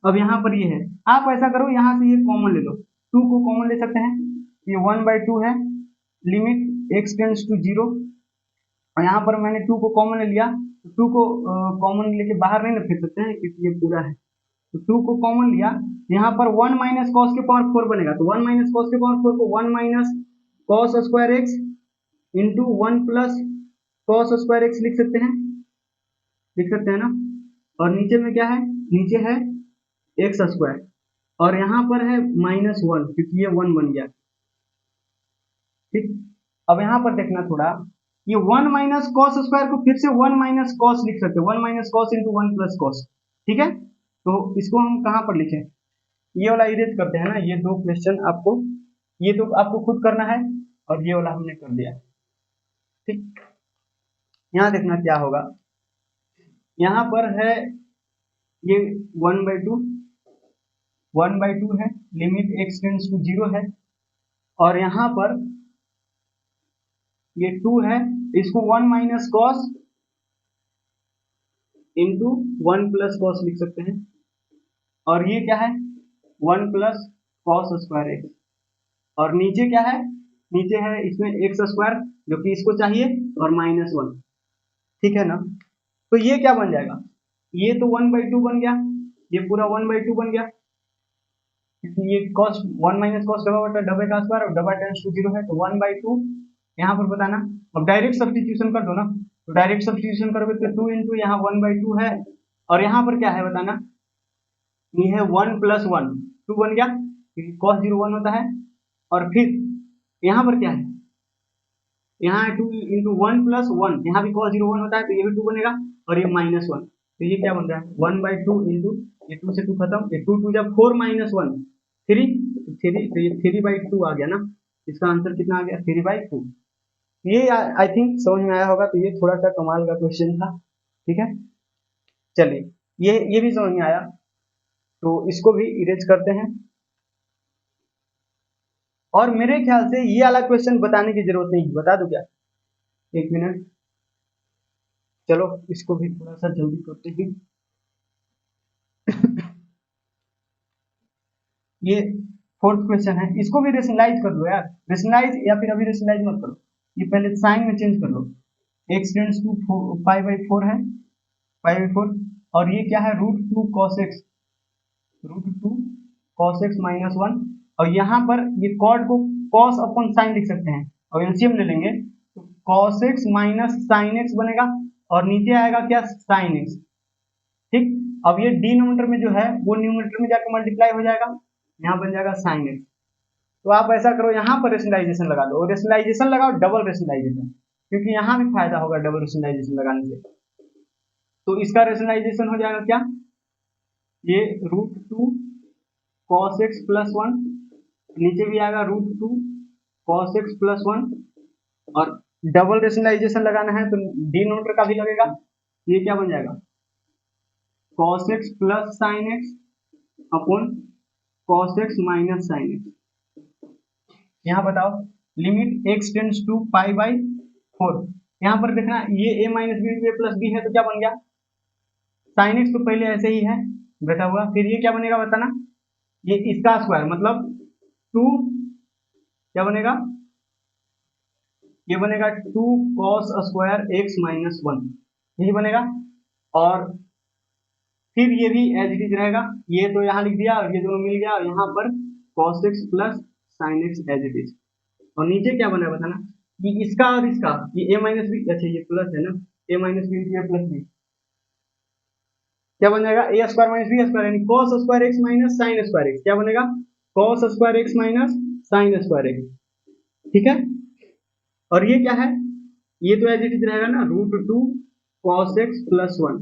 अब यहाँ पर ये है, आप ऐसा करो यहाँ से ये कॉमन ले लो, 2 को कॉमन ले सकते हैं, ये 1/2 है, लिमिट x टेंड्स टू 0 और यहाँ पर मैंने 2 को कॉमन लिया, तो 2 को कॉमन लेके बाहर नहीं ना फेंक सकते हैं क्योंकि ये पूरा है, तो 2 को कॉमन लिया, यहाँ पर 1 माइनस कॉस के पावर 4 बनेगा, तो 1 माइनस कॉस के पावर 4 को 1 minus cos square x into 1 plus cos square x लिख सकते हैं ना, और नीचे में क्या है, नीचे है एक्स स्क्वायर, और यहाँ पर है -1 क्योंकि ये 1 बन गया। ठीक, अब यहाँ पर देखना थोड़ा, ये 1 माइनस कॉस स्क्वायर को फिर से 1 माइनस कॉस लिख सकते हैं, 1 minus cos into 1 plus cos. ठीक है, तो इसको हम कहाँ पर लिखें, ये वाला इरेज करते हैं ना, ये 2 क्वेश्चन आपको, ये तो आपको खुद करना है और ये वाला हमने कर दिया। ठीक, यहाँ देखना क्या होगा, यहाँ पर है ये 1/2 है, लिमिट x टेंड्स टू 0 है, और यहाँ पर ये 2 है, इसको 1 minus cos into 1 plus cos लिख सकते हैं, और ये क्या है 1 प्लस कॉस स्क्वायर एक्स, और नीचे क्या है, नीचे है इसमें एक्स स्क्वायर जो कि इसको चाहिए, और -1। ठीक है ना, तो ये क्या बन जाएगा, ये तो 1/2 बन गया, ये पूरा 1/2 बन गया, क्योंकि ये cos 1 माइनस कॉस डबल का स्क्वायर और डबल टेंड्स टू 0 है, तो 1/2 यहाँ पर बताना। अब डायरेक्ट सब्स्टिट्यूशन कर दो ना, तो डायरेक्ट सब्स्टिट्यूशन करोगे तो 2 इंटू यहाँ 1/2 है, और यहाँ पर क्या है बताना, ये है 1 प्लस 1, 2 बन गया क्योंकि cos 0 1 होता है, और फिर यहाँ पर क्या है, यहाँ है 2 इंटू 1 प्लस 1, यहाँ भी cos 0 1 होता है, तो ये भी 2 बनेगा, और ये -1, तो ये क्या बन रहा है 1/2 इंटू, ये 2 से 2 खत्म, ये 2 जब 4 -1 3, तो ये 3/2 आ गया ना, इसका आंसर कितना आ गया 3/2। ये आई थिंक समझ में आया होगा, तो ये थोड़ा सा कमाल का क्वेश्चन था। ठीक है, चलिए ये भी समझ में आया, तो इसको भी इरेज करते हैं, और मेरे ख्याल से ये वाला क्वेश्चन बताने की जरूरत नहीं, बता दूं क्या, 1 मिनट, चलो इसको भी थोड़ा सा जल्दी करते हैं। ये 4th क्वेश्चन है, इसको भी रेशनलाइज कर लो यार, रेशनलाइज या फिर अभी रेशनलाइज मत करो, ये पहले साइन में चेंज कर लो, x टेंड्स टू π/4 है, π/4, और ये क्या है √2 cos x, √2 cos x -1, और यहाँ पर ये कॉड को cos अपन साइन लिख सकते हैं, और एलसीएम ले लेंगे तो cos x minus sign x बनेगा, और नीचे आएगा क्या साइन x। ठीक, अब ये डिनोमिनेटर में जो है वो न्यूमरेटर में जाकर मल्टीप्लाई हो जाएगा, यहाँ बन जाएगा साइन x। तो आप ऐसा करो, यहाँ पर रेशनलाइजेशन लगा दो, रेशनलाइजेशन लगाओ डबल रेशनलाइजेशन, क्योंकि यहाँ भी फायदा होगा डबल रेशनलाइजेशन लगाने से। तो इसका रेशनलाइजेशन हो जाएगा क्या, ये √2 cos x प्लस 1, नीचे भी आएगा √2 cos x प्लस 1, और डबल रेशनलाइजेशन लगाना है तो डिनोमिनेटर का भी लगेगा, ये क्या बन जाएगा cos x plus sine x upon cos x minus sign x। यहाँ बताओ लिमिट x टेंड्स टू π/4, यहाँ पर देखना ये a minus B into a plus B है, तो क्या बन गया साइन x तो पहले ऐसे ही है बैठा हुआ, फिर ये क्या बनेगा बताना, ये इसका स्क्वायर मतलब 2, क्या बनेगा, ये बनेगा 2 cos स्क्वायर x -1, यही बनेगा, और फिर ये भी एज इट इज रहेगा, ये तो यहाँ लिख दिया और ये दोनों मिल गया, और यहाँ पर cos x plus sine x as it is, और नीचे क्या बना है बताना, ये इसका और इसका, ये a माइनस बी, अच्छा ये प्लस है ना, a minus B into a plus B, क्या बन जाएगा a square minus B square, यानी cos square x minus sine square x, क्या बनेगा cos square x minus sine square x। ठीक है, और ये क्या है, ये तो एज इट इज रहेगा ना √2 cos x प्लस 1,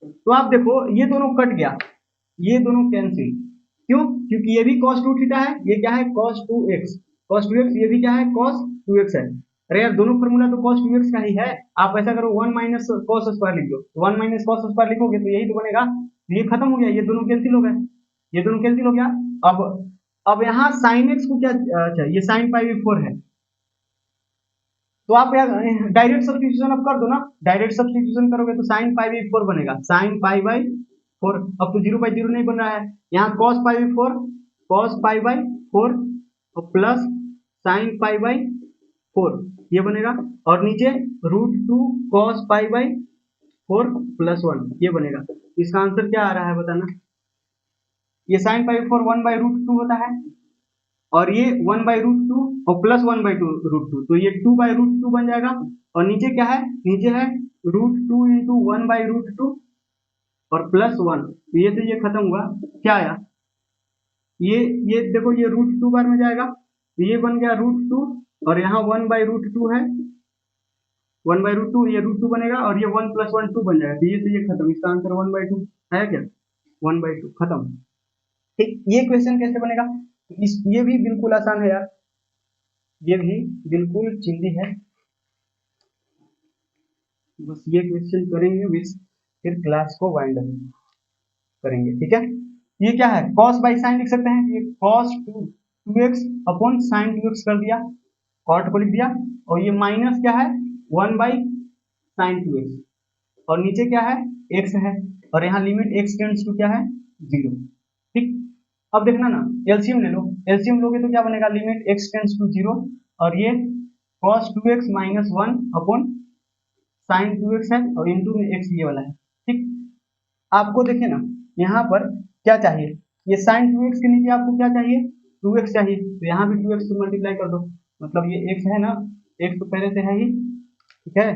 तो आप देखो ये दोनों कट गया, ये दोनों कैंसिल, क्यों, क्योंकि ये भी cos 2 थीटा है, ये क्या है cos 2x, ये भी क्या है cos 2x है, अरे यार दोनों फॉर्मूला तो cos 2x का ही है, आप ऐसा करो 1 माइनस cos स्क्वायर लिख दो, 1 माइनस cos स्क्वायर लिखोगे तो यही तो बनेगा, ये खत्म हो गया, ये दोनों कैंसिल हो गए, ये दोनों कैंसिल हो गया। अब यहाँ sin x को क्या, अच्छा ये sin π/4 है, तो आप यार डायरेक्ट सब्स्टिट्यूशन अब कर दो ना, डायरेक्ट सब्स्टिट्यूशन करोगे तो sin π/4 बनेगा, sin π/4, अब तो 0/0 नहीं बन रहा है, यहाँ cos π/4 और प्लस sin π/4, 4 ये बनेगा, और नीचे √2 cos पाई बाई 4 प्लस 1 ये बनेगा। इसका आंसर क्या आ रहा है बताना। ये sin पाई 4 1/√2 होता है, और ये 1/√2 और प्लस 1/√2, तो ये 2/√2 बन जाएगा। और नीचे क्या है, नीचे है √2 इंटू 1/√2 और प्लस 1, तो ये से ये खत्म हुआ, क्या आया, ये देखो ये √2 बार में जाएगा, तो ये बन गया √2, और यहाँ 1/√2 है, 1/√2 ये √2 बनेगा, और ये 1 + 1 2 बन जाएगा, तो ये से ये खत्म। इसका आंसर 1/2 है क्या, 1/2 खत्म। ठीक, ये क्वेश्चन कैसे बनेगा, ये भी बिल्कुल आसान है यार, ये भी बिल्कुल चिंदी है, बस ये क्वेश्चन करेंगे फिर क्लास को वाइंड अप करेंगे। ठीक है, ये क्या है, cos बाई साइन लिख सकते हैं, ये cos 2x upon sin 2x कर दिया, cot को लिख दिया, और ये माइनस क्या है 1/sin 2x, और नीचे क्या है x है, और यहाँ लिमिट x टेंड्स टू क्या है 0। ठीक, अब देखना ना, एलसीएम ले लो, एलसीएम लोगे तो क्या बनेगा, लिमिट x टेंड्स टू 0, और ये cos 2x minus 1 upon sin 2x है, और इंटू में x ये वाला है। ठीक, आपको देखिए ना यहाँ पर क्या चाहिए, ये sin 2x के नीचे आपको क्या चाहिए 2x चाहिए, तो यहाँ भी 2x से मल्टीप्लाई कर दो, मतलब ये x है ना, x तो पहले से है ही, ठीक है,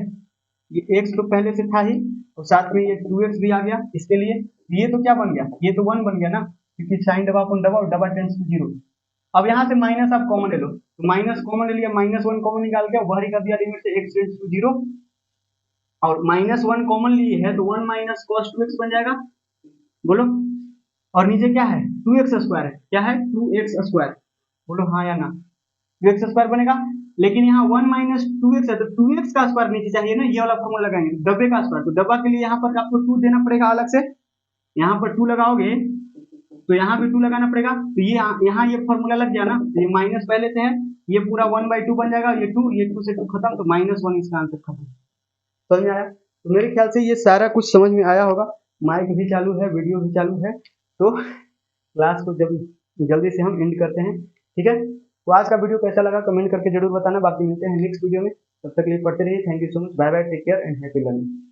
ये x तो पहले से था ही, और साथ में ये 2x भी आ गया, इसके लिए ये तो क्या बन गया, ये तो 1 बन गया ना, क्योंकि sin डबा अपॉन डबा और डबा टेंड्स टू 0। अब यहाँ से माइनस आप कॉमन ले लो, तो माइनस कॉमन ले लिया, -1 कॉमन निकाल के बाहर कर दिया लिमिट से x टेंड्स टू 0, और -1 कॉमन लिए है तो 1 माइनस cos 2x बन जाएगा, बोलो, और नीचे क्या है 2x स्क्वायर है, क्या है 2x स्क्वायर, बोलो हाँ या ना, 2x स्क्वायर बनेगा, लेकिन यहाँ 1 माइनस 2x है, तो 2x का स्क्वायर नीचे चाहिए ना, ये वाला फॉर्मूला लगाएंगे, डब्बे का स्क्वायर, तो डब्बा के लिए यहाँ पर आपको 2 देना पड़ेगा अलग से, यहाँ पर 2 लगाओगे तो यहाँ भी 2 लगाना पड़ेगा, तो ये यहाँ ये फॉर्मूला लग गया ना, तो ये माइनस पहले से है, ये पूरा 1/2 बन जाएगा, ये 2 से 2 खत्म, तो -1 इसका आंसर खत्म। समझ में आया, तो मेरे ख्याल से ये सारा कुछ समझ में आया होगा, माइक भी चालू है, वीडियो भी चालू है, तो क्लास को जल्दी से हम एंड करते हैं। ठीक है, तो आज का वीडियो कैसा लगा कमेंट करके जरूर बताना, बाकी मिलते हैं नेक्स्ट वीडियो में, तब तक के लिए पढ़ते रहिए, thank you so much, bye bye, take care and happy learning.